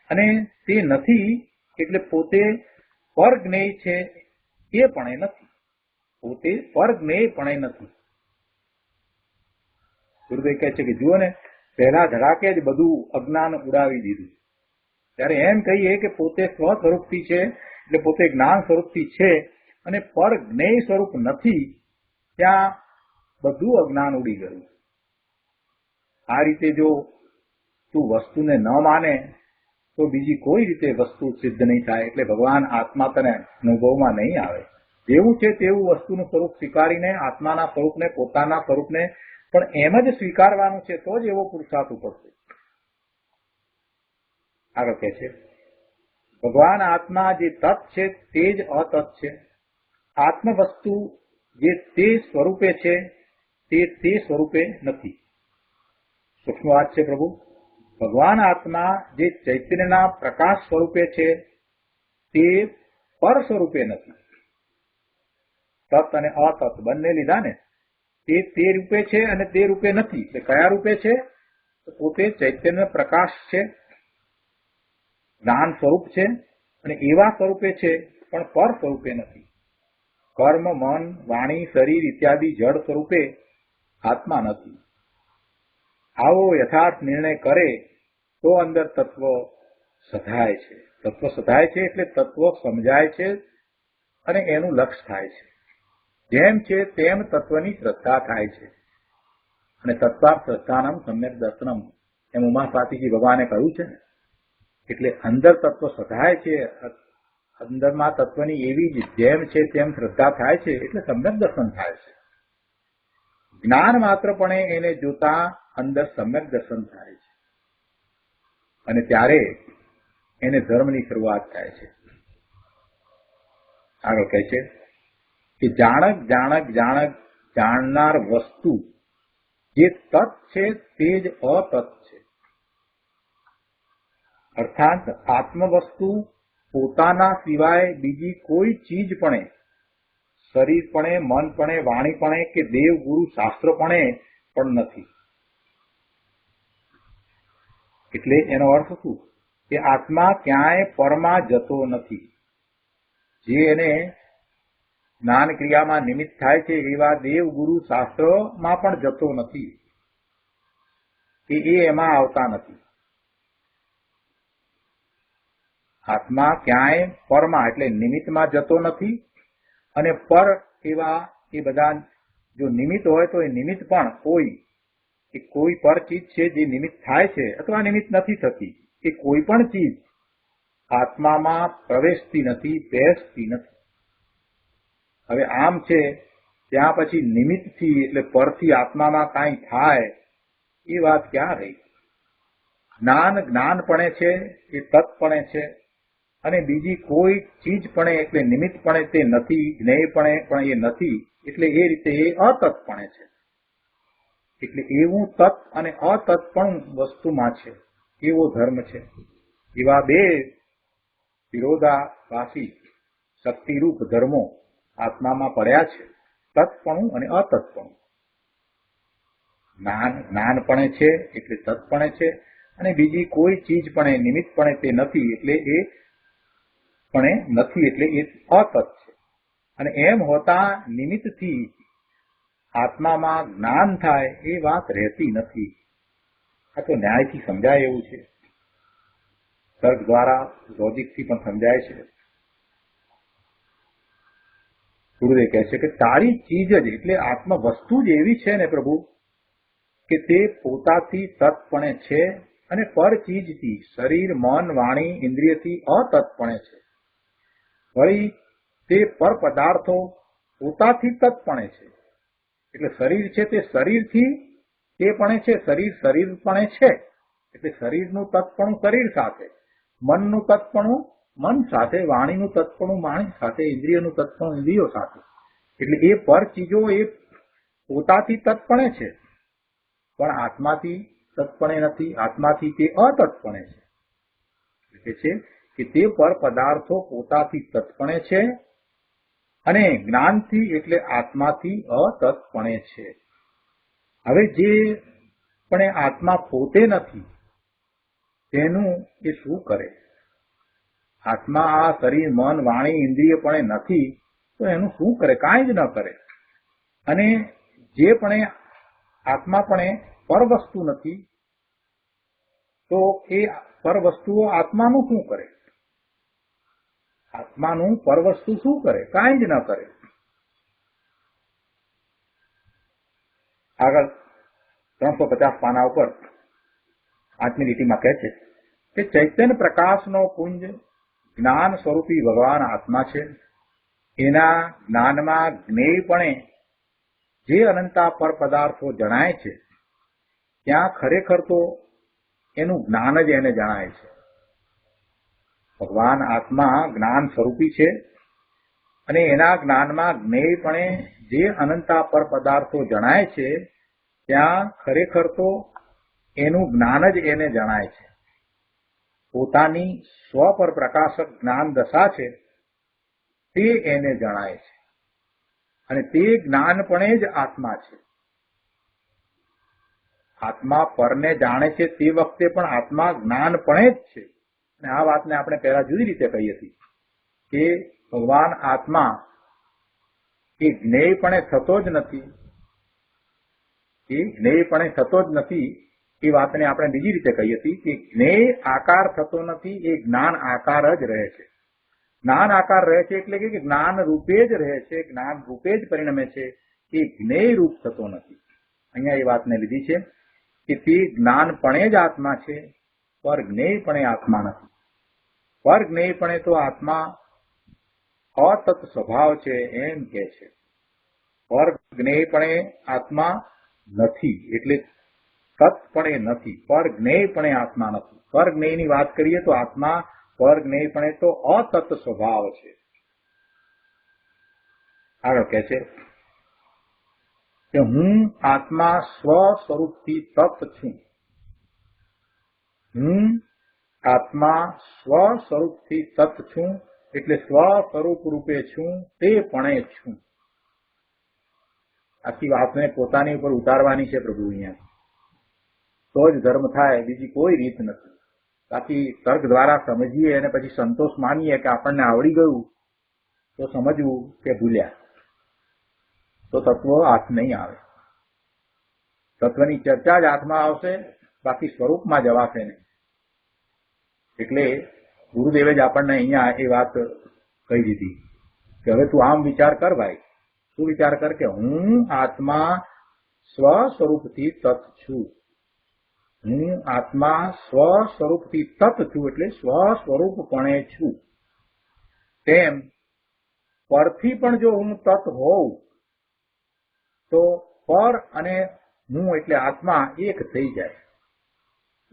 અને તે નથી એટલે પોતે પર જ્ઞેય છે એ પણ નથી, પોતે પર જ્ઞેય પણ નથી. ગુરુદેવ કહે છે કે જુઓ ને, પહેલા ધડાકે જ બધું અજ્ઞાન ઉડાવી દીધું. ત્યારે એમ કહીએ કે પોતે સ્વ સ્વરૂપથી છે એટલે પોતે જ્ઞાન સ્વરૂપથી છે અને પર જ્ઞેય સ્વરૂપ નથી, ત્યાં બધું અજ્ઞાન ઉડી ગયું. આ રીતે જો તું વસ્તુને ન માને તો બીજી કોઈ રીતે વસ્તુ સિદ્ધ નહીં થાય. એટલે ભગવાન આત્મા તને અનુભવમાં નહીં આવે. જેવું છે તેવું વસ્તુનું સ્વરૂપ સ્વીકારીને આત્માના સ્વરૂપને, પોતાના સ્વરૂપને પણ એમ જ સ્વીકારવાનું છે, તો જ એવો પુરુષાર્થ ઉપડશે. આગળ કહે છે ભગવાન આત્મા જે તત્ છે તે જ અતત છે. આત્મ વસ્તુ જે તે સ્વરૂપે છે તે સ્વરૂપે નથી. સૂક્ષ્મ વાત છે પ્રભુ. ભગવાન આત્મા જે ચૈતન્યના પ્રકાશ સ્વરૂપે છે તે પર સ્વરૂપે નથી. તત્ અને અતત બંને લીધા ને. તે રૂપે છે અને તે રૂપે નથી. એટલે કયા રૂપે છે? તો પોતે ચૈતન્ય પ્રકાશ છે, જ્ઞાન સ્વરૂપ છે અને એવા સ્વરૂપે છે, પણ પર સ્વરૂપે નથી. કર્મ, મન, વાણી, શરીર ઇત્યાદિ જડ સ્વરૂપે આત્મા નથી. આવો યથાર્થ નિર્ણય કરે તો અંદર તત્વ સધાય છે. તત્વ સધાય છે એટલે તત્વ સમજાય છે અને એનું લક્ષ્ય થાય છે. જેમ છે તેમ તત્વની શ્રદ્ધા થાય છે. અને તત્વાર્થ શ્રદ્ધાનમ સમ્યક દર્શનમ એમ ઉમા સ્વાતિજી ભગવાને કહ્યું છે ને. એટલે અંદર તત્વ સધાય છે, અંદરમાં તત્વની એવી જ જેમ છે તેમ શ્રદ્ધા થાય છે, એટલે સમ્યક દર્શન થાય છે. જ્ઞાન માત્રપણે એને જોતા અંદર સમ્યક દર્શન થાય છે અને ત્યારે એને ધર્મની શરૂઆત થાય છે. આગળ કહે છે કે જાણક જાણક જાણક જાણનાર વસ્તુ જે તત્ છે તે જ અતત છે. અર્થાત આત્મવસ્તુ પોતાના સિવાય બીજી કોઈ ચીજપણે, શરીરપણે, મનપણે, વાણીપણે કે દેવ ગુરુ શાસ્ત્રપણે પણ નથી. એટલે એનો અર્થ શું? કે આત્મા ક્યાંય પરમાં જતો નથી. જ્ઞાન ક્રિયામાં નિમિત્ત થાય છે એવા દેવ ગુરુ શાસ્ત્રમાં પણ જતો નથી, કે એ એમાં આવતા નથી. આત્મા ક્યાંય પરમાં એટલે નિમિત્તમાં જતો નથી, અને પર એવા એ બધા જો નિમિત્ત હોય તો એ નિમિત્ત પણ કોઈ પર ચીજ છે જે નિમિત્ત થાય છે અથવા નિમિત્ત નથી થતી, એ કોઈ પણ ચીજ આત્મામાં પ્રવેશતી નથી, બેસતી નથી. હવે આમ છે ત્યાં પછી નિમિત્તથી એટલે પરથી આત્મામાં કાંઈ થાય એ વાત ક્યાં રહી? જ્ઞાનપણે છે એ તત્પણે છે, અને બીજી કોઈ ચીજપણે એટલે નિમિત્તપણે તે નથી, જ્ઞેયપણે પણ એ નથી, એટલે એ રીતે એ અતત્પણે છે. એટલે એવું તત્ અને અતત્પણ વસ્તુમાં છે, એવો ધર્મ છે. એવા બે વિરોધાભાસી શક્તિરૂપ ધર્મો આત્મામાં પડ્યા છે, તત્પણું અને અતત્પણું. જ્ઞાનપણે છે એટલે તત્પણે છે, અને બીજી કોઈ ચીજપણે નિમિત્તપણે તે નથી, એટલે એ પણ નથી, એટલે એ અતત છે. અને એમ હોતા નિમિત્તથી આત્મામાં જ્ઞાન થાય એ વાત રહેતી નથી. આ તો ન્યાયથી સમજાય એવું છે, તર્ક દ્વારા લોજિકથી પણ સમજાય છે. ગુરુદેવ કહે છે કે તારી ચીજ જ એટલે આત્મ વસ્તુ જ એવી છે ને પ્રભુ, કે તે પોતાથી તત્પણે છે, અને પર ચીજથી શરીર, મન, વાણી, ઇન્દ્રિયથી અતત્પણે છે. વળી તે પર પદાર્થો પોતાથી તત્પણે છે. એટલે શરીર છે તે શરીરથી તે પણ છે, શરીરપણે છે, એટલે શરીરનું તત્પણું શરીર સાથે, મનનું તત્પણું મન સાથે, વાણીનું તત્પણું વાણી સાથે, ઇન્દ્રિયનું તત્પણું ઇન્દ્રિયો સાથે. એટલે એ પર ચીજો એ પોતાથી તત્પણે છે, પણ આત્માથી તત્પણે નથી, આત્માથી તે અતત્પણે છે. એટલે છે કે તે પર પદાર્થો પોતાથી તત્પણે છે, અને જ્ઞાનથી એટલે આત્માથી અતત્પણે છે. હવે જે પણ આત્મા પોતે નથી તેનું એ શું કરે? આત્મા આ શરીર, મન, વાણી, ઇન્દ્રિય પણ નથી તો એનું શું કરે? કાંઈ જ ન કરે. અને જે પણ આત્મા પણ પર વસ્તુ નથી તો એ પર વસ્તુઓ આત્માનું શું કરે? આત્માનું પર વસ્તુ શું કરે? કાંઈ જ ન કરે. આગળ 350 પાના ઉપર 8મી લીટીમાં કહે છે કે ચૈતન્ય પ્રકાશનો પુંજ જ્ઞાન સ્વરૂપી ભગવાન આત્મા છે. એના જ્ઞાનમાં જ્ઞેયપણે જે અનંતા પર પદાર્થો જણાય છે ત્યાં ખરેખર તો એનું જ્ઞાન જ એને જણાય છે. ભગવાન આત્મા જ્ઞાન સ્વરૂપી છે, અને એના જ્ઞાનમાં જ્ઞેયપણે જે અનંતા પર પદાર્થો જણાય છે ત્યાં ખરેખર તો એનું જ્ઞાન જ એને જણાય છે. પોતાની સ્વ પર પ્રકાશક જ્ઞાન દશા છે તે એને જણાય છે, અને તે જ્ઞાનપણે જ આત્મા છે. આત્મા પરને જાણે છે તે વખતે પણ આત્મા જ્ઞાનપણે જ છે. અને આ વાતને આપણે પહેલા જુદી રીતે કહી હતી કે ભગવાન આત્મા એ જ્ઞેયપણે થતો જ નથી, એ વાતને આપણે બીજી રીતે કહી હતી કે જ્ઞેય આકાર થતો નથી, એ જ્ઞાન આકાર જ રહે છે. જ્ઞાન આકાર રહે છે એટલે કે જ્ઞાન રૂપે જ રહે છે, જ્ઞાન રૂપે જ પરિણમે છે, એ જ્ઞેય રૂપ થતો નથી. અહીંયા એ વાતને લીધી છે કે તે જ્ઞાનપણે જ આત્મા છે, પર જ્ઞેયપણે આત્મા નથી. પર જ્ઞેયપણે તો આત્મા અતત સ્વભાવ છે એમ કે છે. પર જ્ઞેયપણે આત્મા નથી એટલે તત્પણે નથી, પર જ્ઞેયપણે આત્મા નથી. પર જ્ઞેયની વાત કરીએ તો આત્મા પર જ્ઞેયપણે તો અતત સ્વભાવ છે. આગળ કહે છે કે હું આત્મા સ્વ સ્વરૂપથી તત છું. હું આત્મા સ્વ સ્વરૂપથી તત છું એટલે સ્વ સ્વરૂપ રૂપે છું, તે પણ છું. આખી વાતને પોતાની ઉપર ઉતારવાની છે પ્રભુ અહીંયા, તો જ ધર્મ થાય, બીજી કોઈ રીત નથી. બાકી તર્ક દ્વારા સમજીએ અને પછી સંતોષ માનીએ કે આપણને આવડી ગયું તો સમજવું કે ભૂલ્યા. તો તત્વ હાથ નહીં આવે. તત્વની ચર્ચા જ હાથમાં આવશે, બાકી સ્વરૂપમાં જવાશે નહીં. એટલે ગુરુદેવે જ આપણને અહીંયા એ વાત કહી દીધી કે હવે તું આમ વિચાર કર ભાઈ. શું વિચાર કર? કે હું આત્મા સ્વ સ્વરૂપથી તત છું. હું આત્મા સ્વ સ્વરૂપથી તત છું, એટલે સ્વ સ્વરૂપપણે છું. તેમ પરથી પણ જો હું તત હોઉં તો પર અને હું એટલે આત્મા એક થઈ જાય.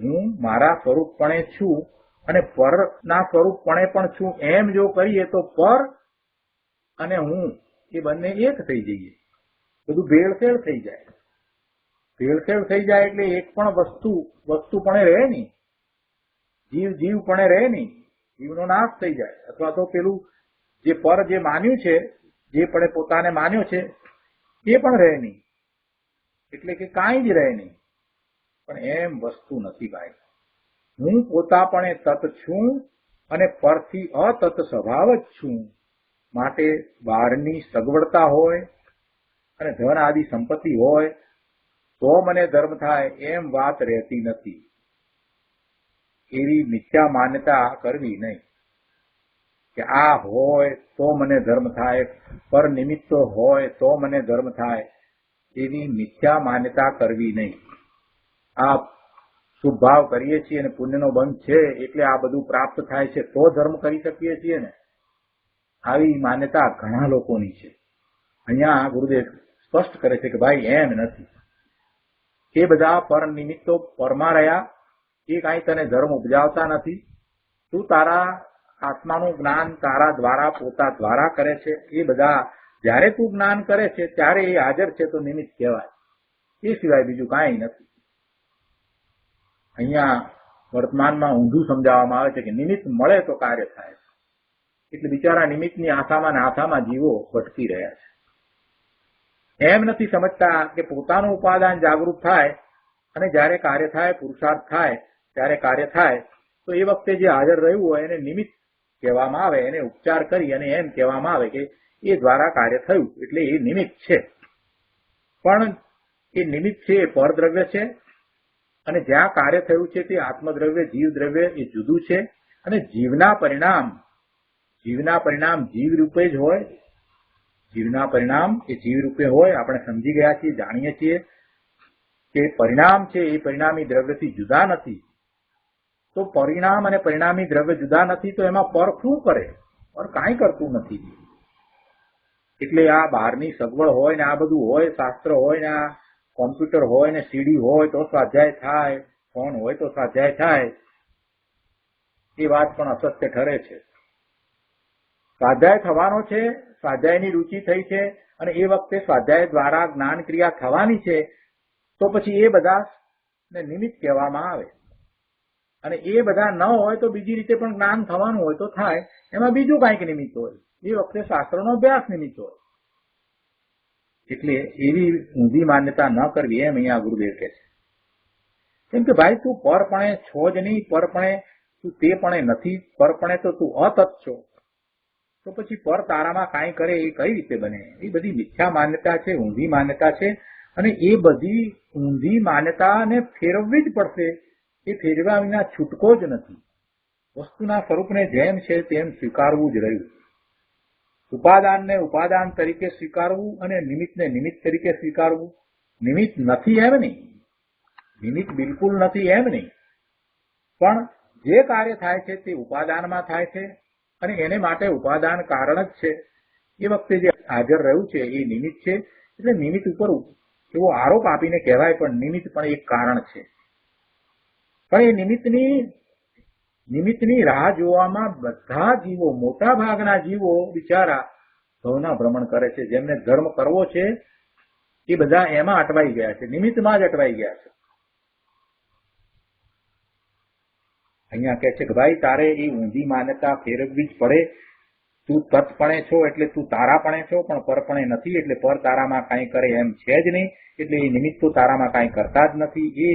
હું મારા સ્વરૂપપણે છું અને પરના સ્વરૂપપણે પણ છું એમ જો કરીએ તો પર અને હું એ બંને એક થઈ જઈએ. બધું ભેળસેળ થઈ જાય. ભેળસેળ થઈ જાય એટલે એક પણ વસ્તુપણે રહે નહીં. જીવપણે રહે નહીં. જીવનો નાશ થઈ જાય. અથવા તો પેલું જે પર જે માન્યું છે, જે પડે પોતાને માન્યો છે, એ પણ રહે નહીં. એટલે કે કાંઈ જ રહે નહીં. પણ એમ વસ્તુ નથી ભાઈ. હું પોતાપણે તત છું અને પરથી અતત સ્વભાવ જ છું. માટે બહારની સગવડતા હોય અને ધન આદિ સંપત્તિ હોય તો મને ધર્મ થાય એમ વાત રહેતી નથી. એવી મિથ્યા માન્યતા કરવી નહીં કે આ હોય તો મને ધર્મ થાય, પર નિમિત્તો હોય તો મને ધર્મ થાય. એવી મિથ્યા માન્યતા કરવી નહીં. આ શુભ ભાવ કરીએ છીએ અને પુણ્યનો બંધ છે એટલે આ બધું પ્રાપ્ત થાય છે તો ધર્મ કરી શકીએ છીએ ને, આવી માન્યતા ઘણા લોકોની છે. અહીંયા ગુરુદેવ સ્પષ્ટ કરે છે કે ભાઈ એમ નથી. એ બધા પર નિમિત્તો પરમાં રહ્યા, એ કાંઈ તને ધર્મ ઉપજાવતા નથી. તું તારા આત્માનું જ્ઞાન તારા દ્વારા પોતા દ્વારા કરે છે. એ બધા જ્યારે તું જ્ઞાન કરે છે ત્યારે એ હાજર છે તો નિમિત્ત કહેવાય. એ સિવાય બીજું કાંઈ નથી. અહીંયા વર્તમાનમાં ઊંધું સમજાવવામાં આવે છે કે નિમિત્ત મળે તો કાર્ય થાય. એટલે બિચારા નિમિત્તની આશામાં ને આશામાં જીવો ભટકી રહ્યા છે. એમ નથી સમજતા કે પોતાનું ઉપાદાન જાગૃત થાય અને જ્યારે કાર્ય થાય, પુરુષાર્થ થાય, ત્યારે કાર્ય થાય તો એ વખતે જે હાજર રહ્યું હોય એને નિમિત્ત કહેવામાં આવે. એને ઉપચાર કરી અને એમ કહેવામાં આવે કે એ દ્વારા કાર્ય થયું એટલે એ નિમિત્ત છે. પણ એ નિમિત્ત છે એ પરદ્રવ્ય છે અને જ્યાં કાર્ય થયું છે તે આત્મદ્રવ્ય, જીવ દ્રવ્ય એ જુદું છે. અને જીવના પરિણામ જીવ રૂપે જ હોય. જીવના પરિણામ એ જીવ રૂપે હોય. આપણે સમજી ગયા છીએ, જાણીએ છીએ કે પરિણામ છે એ પરિણામી દ્રવ્યથી જુદા નથી. તો પરિણામ અને પરિણામી દ્રવ્ય જુદા નથી તો એમાં પર શું કરે? પર કાંઈ કરતું નથી. એટલે આ બહારની સગવડ હોય ને આ બધું હોય, શાસ્ત્ર હોય ને આ કોમ્પ્યુટર હોય ને સીડી હોય તો સ્વાધ્યાય થાય, ફોન હોય તો સ્વાધ્યાય થાય, એ વાત પણ અસત્ય ઠરે છે. સ્વાધ્યાય થવાનો છે, સ્વાધ્યાયની રુચિ થઈ છે અને એ વખતે સ્વાધ્યાય દ્વારા જ્ઞાન ક્રિયા થવાની છે તો પછી એ બધા નિમિત્ત કહેવામાં આવે. અને એ બધા ન હોય તો બીજી રીતે પણ જ્ઞાન થવાનું હોય તો થાય, એમાં બીજું કાંઈક નિમિત્ત હોય. એ વખતે શાસ્ત્રનો અભ્યાસ નિમિત્ત હોય. એટલે એવી ઊંધી માન્યતા ન કરવી એમ અહીંયા ગુરુદેવ કહે છે. કેમ કે ભાઈ તું પરપણે છો જ નહીં, પરપણે તું તે પણે નથી, પરપણે તો તું અતત છો. તો પછી પર તારામાં કાંઈ કરે એ કઈ રીતે બને? એ બધી મિથ્યા માન્યતા છે, ઊંધી માન્યતા છે. અને એ બધી ઊંધી માન્યતાને ફેરવવી જ પડશે. એ ફેરવ્યા વિના છૂટકો જ નથી. વસ્તુના સ્વરૂપને જેમ છે તેમ સ્વીકારવું જ રહ્યું. ઉપાદાનને ઉપાદાન તરીકે સ્વીકારવું અને નિમિત્તને નિમિત્ત તરીકે સ્વીકારવું. નિમિત્ત નથી એમ નહીં, નિમિત્ત બિલકુલ નથી એમ નહીં, પણ જે કાર્ય થાય છે તે ઉપાદાનમાં થાય છે અને એને માટે ઉપાદાન કારણ જ છે. એ વખતે જે હાજર રહ્યું છે એ નિમિત્ત છે. એટલે નિમિત્ત ઉપર એવો આરોપ આપીને કહેવાય પણ નિમિત્ત પણ એક કારણ છે. પણ એ નિમિત્તની રાહ જોવામાં બધા જીવો, મોટા ભાગના જીવો બિચારા ભવના ભ્રમણ કરે છે. જેમને ધર્મ કરવો છે એ બધા એમાં અટવાઈ ગયા છે, નિમિત્તમાં જ અટવાઈ ગયા છે. અહીંયા કહે છે કે ભાઈ તારે એ ઊંધી માન્યતા ફેરવવી જ પડે. તું તત્પણે છો એટલે તું તારાપણે છો, પણ પરપણે નથી એટલે પર તારામાં કાંઈ કરે એમ છે જ નહીં. એટલે એ નિમિત્તો તારામાં કાંઈ કરતા જ નથી. એ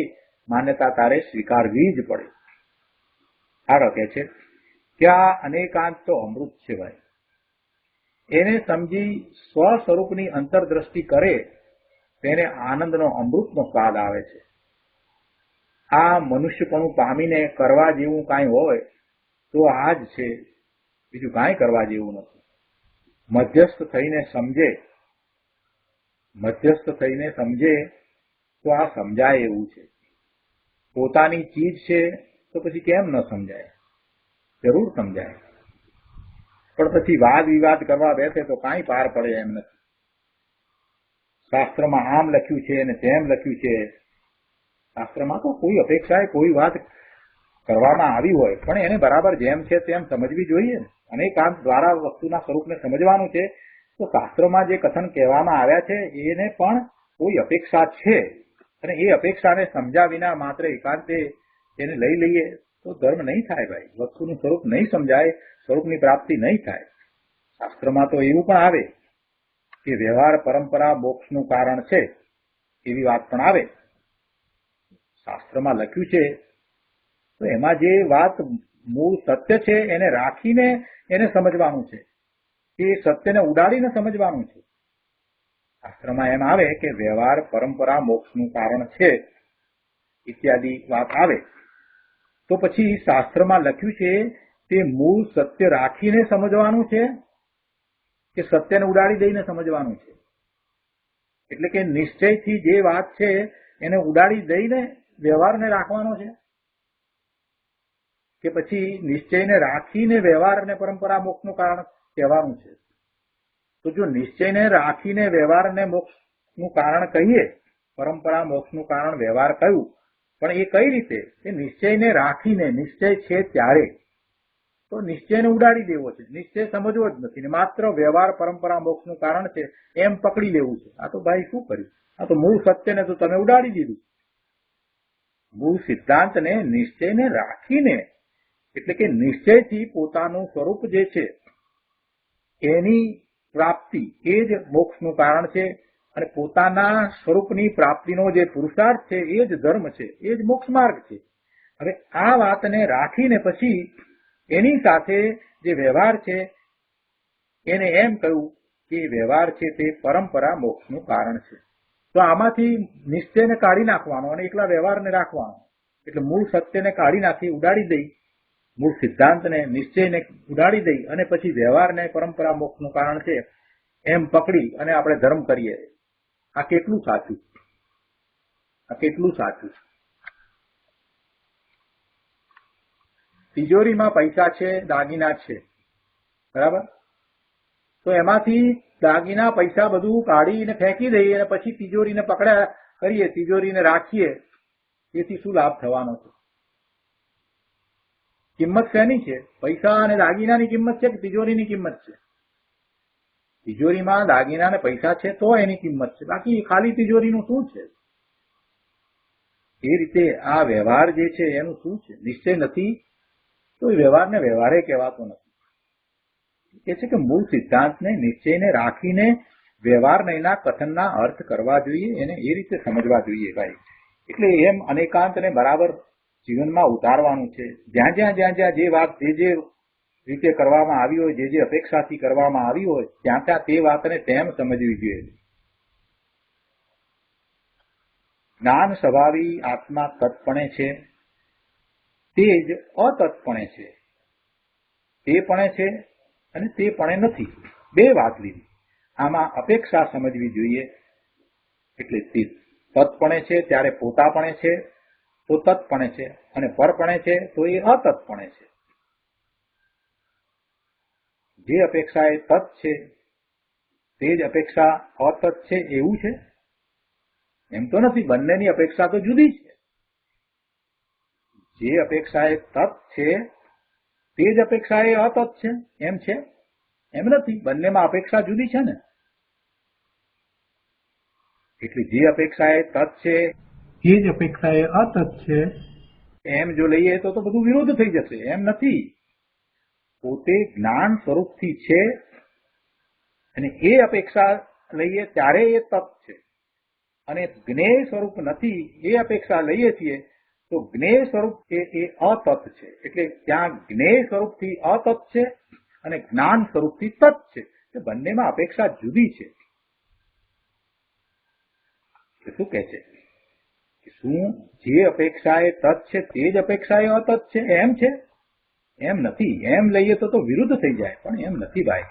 માન્યતા તારે સ્વીકારવી જ પડે. આગળ કહે છે કે આ અનેકાંત તો અમૃત છે ભાઈ. એને સમજી સ્વ સ્વરૂપની અંતરદ્રષ્ટિ કરે તેને આનંદનો અમૃતનો સ્વાદ આવે છે. આ મનુષ્યપણું પામીને કરવા જેવું કાંઈ હોય તો આ જ છે, બીજું કાંઈ કરવા જેવું નથી. મધ્યસ્થ થઈને સમજે તો આ સમજાય એવું છે. પોતાની ચીજ છે તો પછી કેમ ન સમજાય? જરૂર સમજાય. પણ પછી વાદ વિવાદ કરવા બેસે તો કાંઈ પાર પડે એમ નથી. શાસ્ત્રમાં આમ લખ્યું છે અને તેમ લખ્યું છે. શાસ્ત્રમાં તો કોઈ અપેક્ષાએ કોઈ વાત કરવામાં આવી હોય પણ એને બરાબર જેમ છે તેમ સમજવી જોઈએ. અનેકાંત દ્વારા વસ્તુના સ્વરૂપને સમજવાનું છે. તો શાસ્ત્રોમાં જે કથન કહેવામાં આવ્યા છે એને પણ કોઈ અપેક્ષા છે અને એ અપેક્ષાને સમજ્યા વિના માત્ર એકાંતે એને લઈ લઈએ તો ધર્મ નહીં થાય ભાઈ. વસ્તુનું સ્વરૂપ નહીં સમજાય, સ્વરૂપની પ્રાપ્તિ નહીં થાય. શાસ્ત્રમાં તો એવું પણ આવે કે વ્યવહાર પરંપરા મોક્ષનું કારણ છે એવી વાત પણ આવે. શાસ્ત્રમાં લખ્યું છે તો એમાં જે વાત મૂળ સત્ય છે એને રાખીને એને સમજવાનું છે, એ સત્યને ઉડાડીને સમજવાનું છે. શાસ્ત્રમાં એમ આવે કે વ્યવહાર પરંપરા મોક્ષનું કારણ છે ઇત્યાદિ વાત આવે તો પછી શાસ્ત્રમાં લખ્યું છે તે મૂળ સત્ય રાખીને સમજવાનું છે કે સત્યને ઉડાડી દઈને સમજવાનું છે. એટલે કે નિશ્ચયથી જે વાત છે એને ઉડાડી દઈને વ્યવહારને રાખવાનો છે કે પછી નિશ્ચયને રાખીને વ્યવહાર અને પરંપરા મોક્ષનું કારણ કહેવાનું છે. તો જો નિશ્ચયને રાખીને વ્યવહારને મોક્ષનું કારણ કહીએ, પરંપરા મોક્ષનું કારણ વ્યવહાર કહ્યું, પણ એ કઈ રીતે? એ નિશ્ચયને રાખીને, નિશ્ચય છે ત્યારે તો નિશ્ચયને ઉડાડી દેવો છે, નિશ્ચય સમજવો જ નથી ને માત્ર વ્યવહાર પરંપરા મોક્ષનું કારણ છે એમ પકડી લેવું છે. આ તો ભાઈ શું કર્યું? આ તો મૂળ સત્યને તો તમે ઉડાડી દીધું. મૂળ સિદ્ધાંતને નિશ્ચયને રાખીને, એટલે કે નિશ્ચયથી પોતાનું સ્વરૂપ જે છે એની પ્રાપ્તિ એ જ મોક્ષનું કારણ છે અને પોતાના સ્વરૂપની પ્રાપ્તિનો જે પુરુષાર્થ છે એ જ ધર્મ છે, એ જ મોક્ષ માર્ગ છે. હવે આ વાતને રાખીને પછી એની સાથે જે વ્યવહાર છે એને એમ કહ્યું કે વ્યવહાર છે તે પરંપરા મોક્ષનું કારણ છે. તો આમાંથી નિશ્ચયને કાઢી નાખવાનો અને એકલા વ્યવહારને રાખવાનો. એટલે મૂળ સત્યને કાઢી નાખી, ઉડાડી દઈ, મૂળ સિદ્ધાંતને નિશ્ચયને ઉડાડી દઈ અને પછી વ્યવહારને પરંપરા મોક્ષનું કારણ છે એમ પકડી અને આપણે ધર્મ કરીએ. આ કેટલું સાચું? આ કેટલું સાચું? તિજોરીમાં પૈસા છે, દાગીના છે, બરાબર? તો એમાંથી દાગીના પૈસા બધું કાઢીને ફેંકી દઈએ અને પછી તિજોરીને પકડ્યા કરીએ, તિજોરીને રાખીએ, એથી શું લાભ થવાનો છે? કિંમત શેની છે? પૈસા અને દાગીનાની કિંમત છે કે તિજોરીની કિંમત છે? તિજોરીમાં દાગીના અને પૈસા છે તો એની કિંમત છે, બાકી ખાલી તિજોરીનું શું છે? એ રીતે આ વ્યવહાર જે છે એનું શું છે? નિશ્ચય નથી તો એ વ્યવહારને વ્યવહારે કહેવાતો નથી. એ છે કે મૂળ સિદ્ધાંતને નિશ્ચયને રાખીને વ્યવહારના કથનના અર્થ કરવા જોઈએ, એને એ રીતે સમજવા જોઈએ ભાઈ. એટલે એમ અનેકાંતને બરાબર જીવનમાં ઉતારવાનું છે. જ્યાં જ્યાં જે વાત જે રીતે કરવામાં આવી હોય, જે અપેક્ષાથી કરવામાં આવી હોય ત્યાં તે વાતને તેમ સમજવી જોઈએ. જ્ઞાન સ્વભાવી આત્મા તત્પણે છે, તે જ અતત્પણે છે. તે પણે છે અને તે પણે નથી, બે વાત લીધી. આમાં અપેક્ષા સમજવી જોઈએ. એટલે તે તત્પણે છે ત્યારે પોતાપણે છે તો તત્પણે છે, અને પરપણે છે તો એ અતત્પણે છે. જે અપેક્ષા એ તત્ છે તે જ અપેક્ષા અતત્ છે એવું છે? એમ તો નથી. બંનેની અપેક્ષા તો જુદી છે. જે અપેક્ષા એ તત્ છે તે જ અપેક્ષા એ અતત્ છે એમ છે? એમ નથી. બંનેમાં અપેક્ષા જુદી છે ને. એટલે જે અપેક્ષા એ તત્ છે એ જ અપેક્ષા એ અતત્ છે એમ જો લઈએ તો બધું વિરોધ થઈ જશે. એમ નથી. પોતે જ્ઞાન સ્વરૂપથી છે અને એ અપેક્ષા લઈએ ત્યારે એ તત્ છે, અને જ્ઞેય સ્વરૂપ નથી એ અપેક્ષા લઈએ છીએ તો જ્ઞેય સ્વરૂપ એ અતત્ છે. એટલે ત્યાં જ્ઞેય સ્વરૂપથી અતત્ છે અને જ્ઞાન સ્વરૂપથી તત્ છે. કે બંનેમાં અપેક્ષા જુદી છે. શું કે છે? શું જે અપેક્ષા એ તત છે તે જ અપેક્ષા એ અતત છે એમ છે? એમ નથી. એમ લઈએ તો વિરુદ્ધ થઈ જાય, પણ એમ નથી ભાઈ.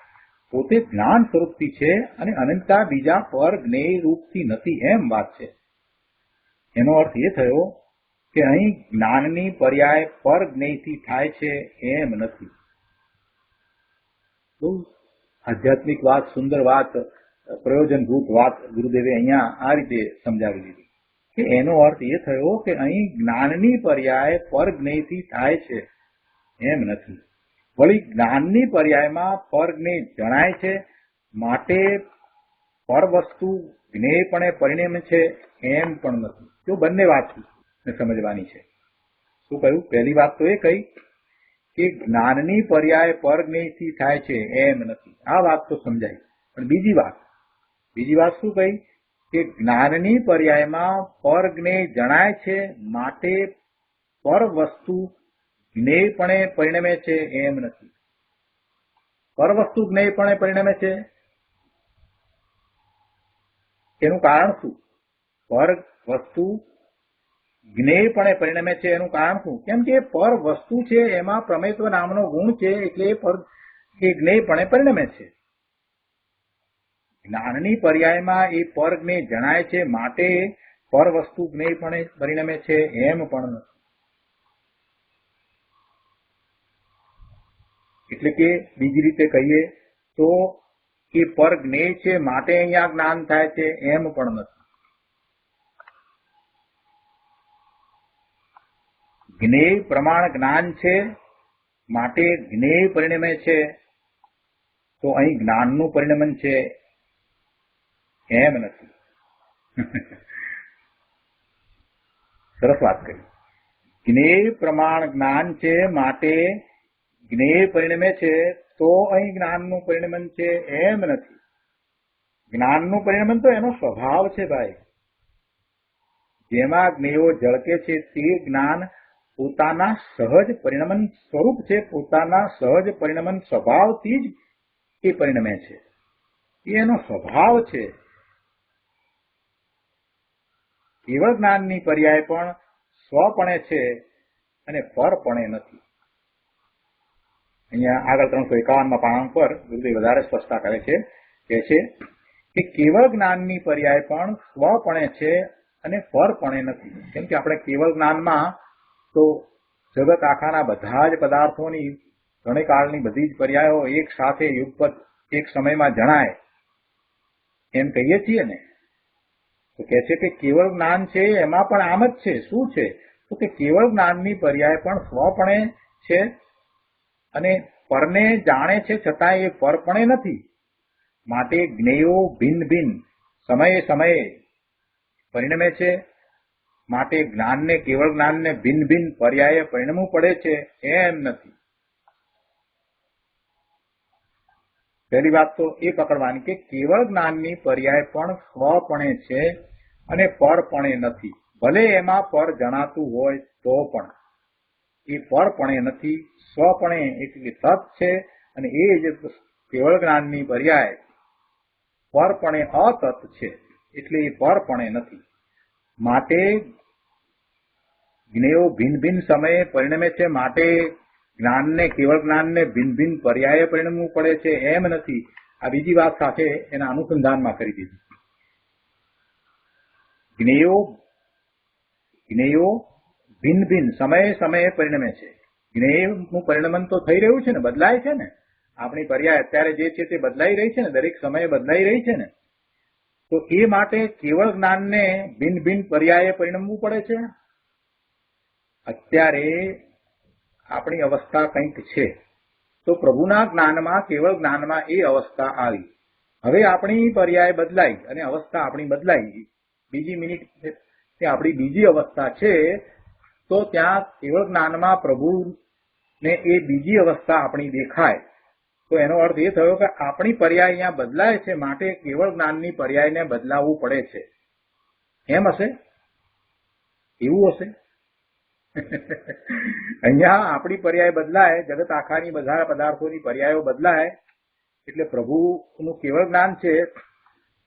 પોતે જ્ઞાન સ્વરૂપથી છે અને અનંતતા બીજા પર જ્ઞેય રૂપથી નથી, એમ વાત છે. એનો અર્થ એ થયો કે અહીં જ્ઞાનની પર્યાય પર જ્ઞેયથી થાય છે એમ નથી. બહુ આધ્યાત્મિક વાત, સુંદર વાત, પ્રયોજનભૂત વાત ગુરુદેવે અહીંયા આ રીતે સમજાવી દીધી કે એનો અર્થ એ થયો કે અહીં જ્ઞાનની પર્યાય પર જ્ઞેયથી થાય છે એમ નથી. વળી જ્ઞાનની પર્યાયમાં પર જ્ઞેય જણાય છે માટે પર વસ્તુ જ્ઞેયપણે પરિણમે છે એમ પણ નથી. જો બંને વાત સમજવાની છે. શું કહ્યું? પહેલી વાત તો એ કહી કે જ્ઞાનની પર્યાય પર જ્ઞેયથી થાય છે એમ નથી. આ વાત તો સમજાય. પણ બીજી વાત શું કહી કે જ્ઞાનની પર્યાયમાં પર જ્ઞેય જણાય છે માટે પર વસ્તુ જ્ઞેયપણે પરિણમે છે એમ નથી. પર વસ્તુ જ્ઞેયપણે પરિણમે છે એનું કારણ શું? પર વસ્તુ જ્ઞેયપણે પરિણમે છે એનું કારણ શું? કેમ કે પર વસ્તુ છે એમાં પ્રમેયત્વ નામનો ગુણ છે, એટલે એ જ્ઞેયપણે પરિણમે છે. જ્ઞાનની પર્યાયમાં એ પર જ્ઞેય જણાય છે માટે પર વસ્તુ જ્ઞેયપણે પરિણમે છે એમ પણ નથી. એટલે કે બીજી રીતે કહીએ તો એ પર જ્ઞેય છે માટે અહીંયા જ્ઞાન થાય છે એમ પણ નથી. જ્ઞેય પ્રમાણ જ્ઞાન છે માટે જ્ઞેય પરિણમે છે, તો અહીં જ્ઞાનનું પરિણમન છે એમ નથી. સરસ વાત કરી. જ્ઞેય પ્રમાણ જ્ઞાન છે માટે જ્ઞેય પરિણમે છે, તો અહીં જ્ઞાનનું પરિણમન છે એમ નથી. જ્ઞાનનું પરિણમન તો એનો સ્વભાવ છે ભાઈ. જેમાં જ્ઞેયો ઝળકે છે તે જ્ઞાન પોતાના સહજ પરિણમન સ્વરૂપ છે, પોતાના સહજ પરિણમન સ્વભાવથી જ એ પરિણમે છે. એનો સ્વભાવ છે. કેવળ જ્ઞાનની પર્યાય પણ સ્વપણે છે અને પરપણે નથી. અહીંયા આગળ 351માં પાનાંક પર ગુરુદેવ વધારે સ્પષ્ટતા કરે છે, કે છે કે કેવળ જ્ઞાનની પર્યાય પણ સ્વપણે છે અને પરપણે નથી. કેમ કે આપણે કેવળ જ્ઞાનમાં તો જગત આખાના બધા જ પદાર્થોની ઘણી કાળની બધી જ પર્યાયો એક સાથે યુગપત એક સમયમાં જણાય એમ કહીએ છીએ ને. તો કહે છે કે કેવળ જ્ઞાન છે એમાં પણ આમ જ છે. શું છે? તો કે કેવળ જ્ઞાનની પર્યાય પણ સ્વપણે છે અને પરને જાણે છે છતાં એ પરપણે નથી. માટે જ્ઞેયો ભિન્ન ભિન્ન સમયે સમયે પરિણમે છે. માટે જ્ઞાનને, કેવળ જ્ઞાનને ભિન્ન ભિન્ન પર્યાય પરિણમવું પડે છે એમ નથી. પહેલી વાત તો એ પકડવાની કે કેવળ જ્ઞાનની પર્યાય પણ સ્વપણે છે અને પરપણે નથી. ભલે એમાં પર જણાતું હોય તો પણ એ પરપણે નથી, સ્વપણે એટલે તત છે. અને એ જ કેવળ જ્ઞાનની પર્યાય પરપણે અતત છે, એટલે એ પરપણે નથી. માટે જ્ઞેયો ભિન્ન ભિન્ન સમયે પરિણમે છે. માટે જ્ઞાનને, કેવળ જ્ઞાનને ભિન્ન ભિન્ન પર્યાય પરિણમવું પડે છે એમ નથી. આ બીજી વાત સાથે એના અનુસંધાનમાં કરી દીધું. જ્ઞેયો ભિન્ન ભિન્ન સમયે સમયે પરિણમે છે. જ્ઞેયનું પરિણમન તો થઈ રહ્યું છે ને, બદલાય છે ને. આપણી પર્યાય અત્યારે જે છે તે બદલાઈ રહી છે ને, દરેક સમયે બદલાઈ રહી છે ને. તો એ માટે કેવળ જ્ઞાનને ભિન્ન ભિન્ન પર્યાય પરિણમવું પડે છે. અત્યારે આપણી અવસ્થા કંઈક છે, તો પ્રભુના જ્ઞાનમાં, કેવળ જ્ઞાનમાં એ અવસ્થા આવી. હવે આપણી પર્યાય બદલાઈ અને અવસ્થા આપણી બદલાઈ. બીજી મિનિટ તે આપણી બીજી અવસ્થા છે, તો ત્યાં કેવળ જ્ઞાનમાં પ્રભુને એ બીજી અવસ્થા આપણી દેખાય. તો એનો અર્થ એ થયો કે આપણી પર્યાય અહીંયા બદલાય છે, માટે કેવળ જ્ઞાનની પર્યાયને બદલાવવું પડે છે. એમ હશે? એવું હશે? અહીંયા આપણી પર્યાય બદલાય, જગત આખાની બધા પદાર્થોની પર્યાયો બદલાય, એટલે પ્રભુનું કેવળ જ્ઞાન છે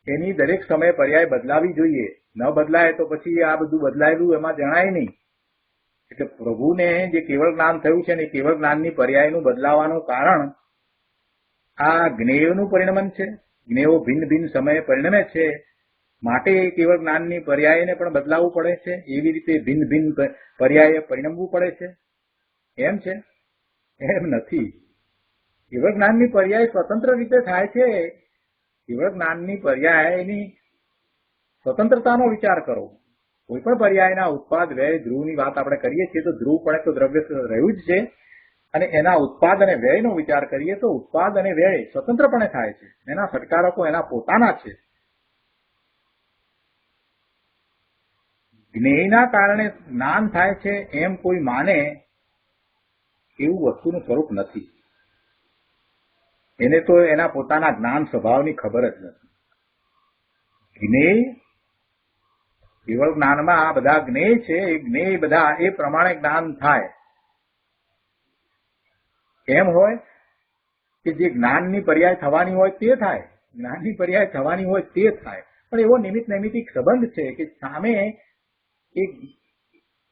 એની દરેક સમયે પર્યાય બદલાવી જોઈએ. ન બદલાય તો પછી આ બધું બદલાયેલું એમાં જણાય નહીં. એટલે પ્રભુને જે કેવળ જ્ઞાન થયું છે ને એ કેવળ જ્ઞાનની પર્યાયનું બદલાવાનું કારણ આ જ્ઞેયનું પરિણમન છે. જ્ઞેયો ભિન્ન ભિન્ન સમયે પરિણમે છે, માટે કેવળ જ્ઞાનની પર્યાયને પણ બદલાવવું પડે છે. એવી રીતે ભિન્ન ભિન્ન પર્યાય પરિણમવું પડે છે. એમ છે? એમ નથી. કેવળ જ્ઞાનની પર્યાય સ્વતંત્ર રીતે થાય છે. કેવળ જ્ઞાનની પર્યાયની સ્વતંત્રતાનો વિચાર કરો. કોઈ પણ પર્યાયના ઉત્પાદ વ્યય ધ્રુવની વાત આપણે કરીએ છીએ તો ધ્રુવ પણ તો દ્રવ્ય રહ્યું જ છે, અને એના ઉત્પાદ અને વ્યયનો વિચાર કરીએ તો ઉત્પાદ અને વ્યય સ્વતંત્રપણે થાય છે. એના સટકારકો એના પોતાના છે. જ્ઞેયના કારણે જ્ઞાન થાય છે એમ કોઈ માને એવું વસ્તુનું સ્વરૂપ નથી. એને તો એના પોતાના જ્ઞાન સ્વભાવની ખબર જ નથી. જ્ઞેય કેવળ જ્ઞાનમાં આ બધા જ્ઞેય છે, એ જ્ઞેય બધા એ પ્રમાણે જ્ઞાન થાય. એમ હોય કે જે જ્ઞાનની પર્યાય થવાની હોય તે થાય, જ્ઞાનની પર્યાય થવાની હોય તે થાય. પણ એવો નિમિત્ત નૈમિતિક સંબંધ છે કે સામે એક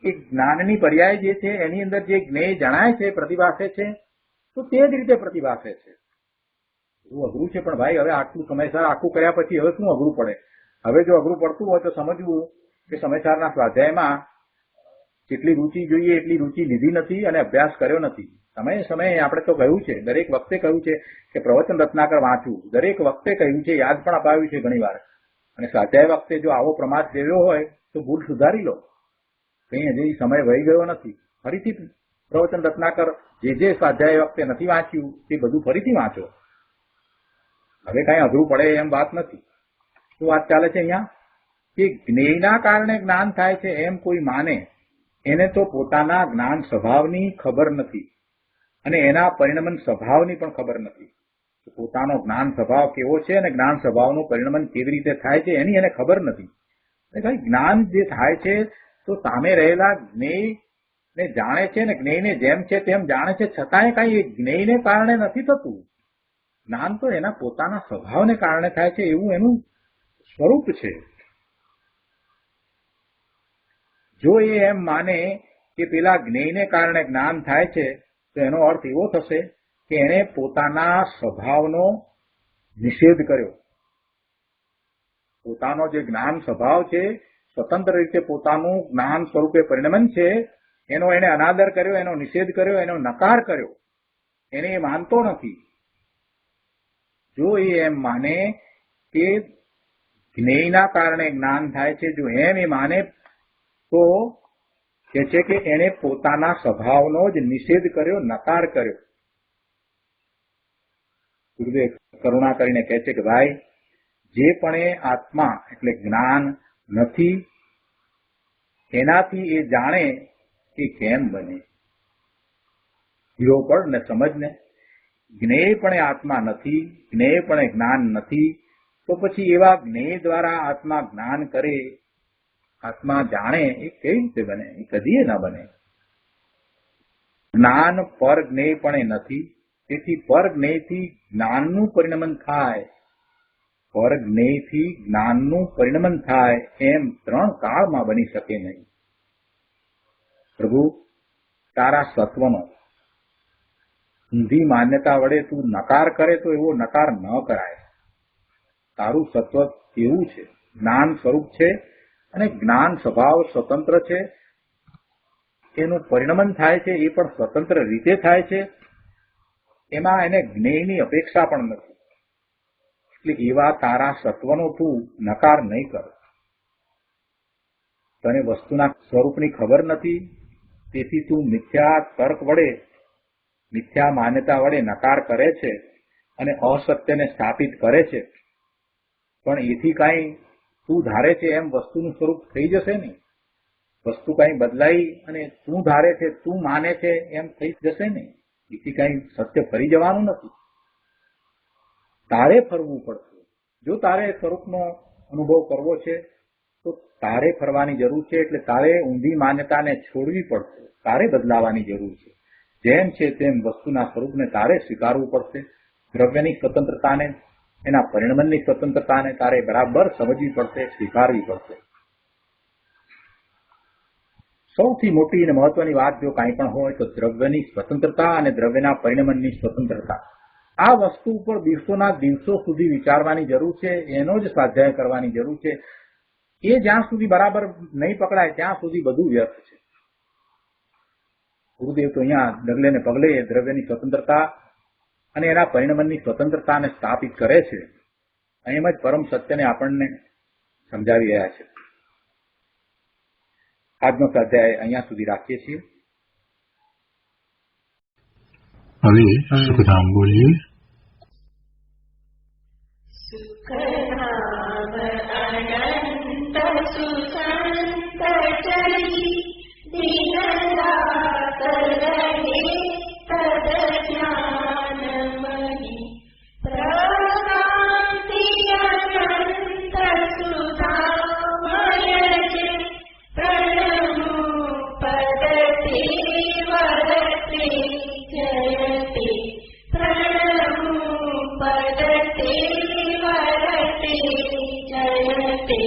જ્ઞાનની પર્યાય જે છે એની અંદર જે જ્ઞેય જણાય છે, પ્રતિભાસે છે, તો તે જ રીતે પ્રતિભાસે છે. એવું અઘરું છે, પણ ભાઈ હવે આટલું સમયસર આખું કર્યા પછી હવે શું અઘરું પડે? હવે જો અઘરું પડતું હોય તો સમજવું કે સમયસરના સ્વાધ્યાયમાં જેટલી રુચિ જોઈએ એટલી રુચિ લીધી નથી અને અભ્યાસ કર્યો નથી. સમયે સમયે આપણે તો કહ્યું છે, દરેક વખતે કહ્યું છે કે પ્રવચન રત્નાકર વાંચવું, દરેક વખતે કહ્યું છે, યાદ પણ અપાવ્યું છે ઘણી વાર. અને સ્વાધ્યાય વખતે જો આવો પ્રમાદ દેવ્યો હોય તો ભૂલ સુધારી લો. કંઈ હજી સમય વહી ગયો નથી. ફરીથી પ્રવચન રત્નાકર જે સ્વાધ્યાય વખતે નથી વાંચ્યું તે બધું ફરીથી વાંચો. હવે કઈ અઘરું પડે એમ વાત નથી. શું વાત ચાલે છે અહીંયા? કે જ્ઞેયના કારણે જ્ઞાન થાય છે એમ કોઈ માને એને તો પોતાના જ્ઞાન સ્વભાવની ખબર નથી અને એના પરિણમન સ્વભાવની પણ ખબર નથી. પોતાનો જ્ઞાન સ્વભાવ કેવો છે અને જ્ઞાન સ્વભાવનું પરિણમન કેવી રીતે થાય છે એની એને ખબર નથી. જ્ઞાન જે થાય છે તો સામે રહેલા જ્ઞેયને જાણે છે ને જ્ઞેયને જેમ છે તેમ જાણે છે, છતાંય કઈ જ્ઞેયને કારણે નથી થતું. જ્ઞાન તો એના પોતાના સ્વભાવને કારણે થાય છે, એવું એનું સ્વરૂપ છે. જો એ એમ માને કે પેલા જ્ઞેયને કારણે જ્ઞાન થાય છે તો એનો અર્થ એવો થશે કે એણે પોતાના સ્વભાવનો નિષેધ કર્યો. પોતાનો જે જ્ઞાન સ્વભાવ છે, સ્વતંત્ર રીતે પોતાનું જ્ઞાન સ્વરૂપે પરિણમન છે, એનો એણે અનાદર કર્યો, એનો નિષેધ કર્યો, એનો નકાર કર્યો. એને એ માનતો નથી. જો એ એમ માને કે જ્ઞેયના કારણે જ્ઞાન થાય છે, જો એમ એ માને તો કે છે કે એણે પોતાના સ્વભાવનો જ નિષેધ કર્યો, નકાર કર્યો. ગુરુદેવ કરુણા કરીને કહે છે કે ભાઈ, જે પણ એ આત્મા એટલે જ્ઞાન નથી એનાથી એ જાણે કે કેમ બને. હીરો પડ ને સમજને. જ્ઞેય પણ આત્મા નથી, જ્ઞેય પણ જ્ઞાન નથી, તો પછી એવા જ્ઞેય દ્વારા આત્મા જ્ઞાન કરે, આત્મા જાણે, એ કઈ રીતે બને? એ કદીએ ના બને. જ્ઞાન પર જ્ઞેય પણ નથી, તેથી પર જ્ઞેયથી જ્ઞાનનું પરિણમન થાય. પર જ્ઞેયથી જ્ઞાનનું પરિણમન થાય એમ 3 કાળમાં બની શકે નહીં. પ્રભુ, તારા સત્વનો ઊંધી માન્યતા વડે તું નકાર કરે તો એવો નકાર ન કરાય. તારું સત્વ એવું છે, જ્ઞાન સ્વરૂપ છે અને જ્ઞાન સ્વભાવ સ્વતંત્ર છે. એનું પરિણમન થાય છે એ પણ સ્વતંત્ર રીતે થાય છે. એમાં એને જ્ઞેયની અપેક્ષા પણ નથી. એટલે એવા તારા સત્વનો તું નકાર નહીં કર. તને વસ્તુના સ્વરૂપની ખબર નથી, તેથી તું મિથ્યા તર્ક વડે, મિથ્યા માન્યતા વડે નકાર કરે છે અને અસત્યને સ્થાપિત કરે છે. પણ એથી કાંઈ તું ધારે છે એમ વસ્તુનું સ્વરૂપ થઈ જશે નહીં. વસ્તુ કાંઈ બદલાઈ અને તું ધારે છે, તું માને છે એમ થઈ જશે નહીં. એથી કાંઈ સત્ય ફરી જવાનું નથી. તારે ફરવું પડશે. જો તારે સ્વરૂપનો અનુભવ કરવો છે તો તારે ફરવાની જરૂર છે. એટલે તારે ઊંધી માન્યતાને છોડવી પડશે, તારે બદલાવાની જરૂર છે. જેમ છે તેમ વસ્તુના સ્વરૂપને તારે સ્વીકારવું પડશે દ્રવ્યની સ્વતંત્રતાને, એના પરિણમનની સ્વતંત્રતાને તારે બરાબર સમજવી પડશે, સ્વીકારવી પડશે. સૌથી મોટી અને મહત્વની વાત જો કાંઈ પણ હોય તો દ્રવ્યની સ્વતંત્રતા અને દ્રવ્યના પરિણમનની સ્વતંત્રતા. આ વસ્તુ ઉપર દિવસોના દિવસો સુધી વિચારવાની જરૂર છે, એનો જ સ્વાધ્યાય કરવાની જરૂર છે. એ જ્યાં સુધી બરાબર નહીં પકડાય ત્યાં સુધી બધું વ્યર્થ છે. ગુરુદેવ તો અહીંયા ડગલે ને પગલે દ્રવ્યની સ્વતંત્રતા અને એના પરિણમનની સ્વતંત્રતાને સ્થાપિત કરે છે. એમ જ પરમ સત્યને આપણને સમજાવી રહ્યા છે. આજનો સ્વાધ્યાય અહીંયા સુધી રાખીએ છીએ. હવે સુખધામ બોલીએ. સુખધામ અનંત સુસંત ચરી દિન રાત રહે તદ જ્ઞાનમયી પ્રકાંતિ અનંત સુધામય છે પ્રણમો પદતે વરતે જયતે પ્રણમો પદતે વરતે જયતે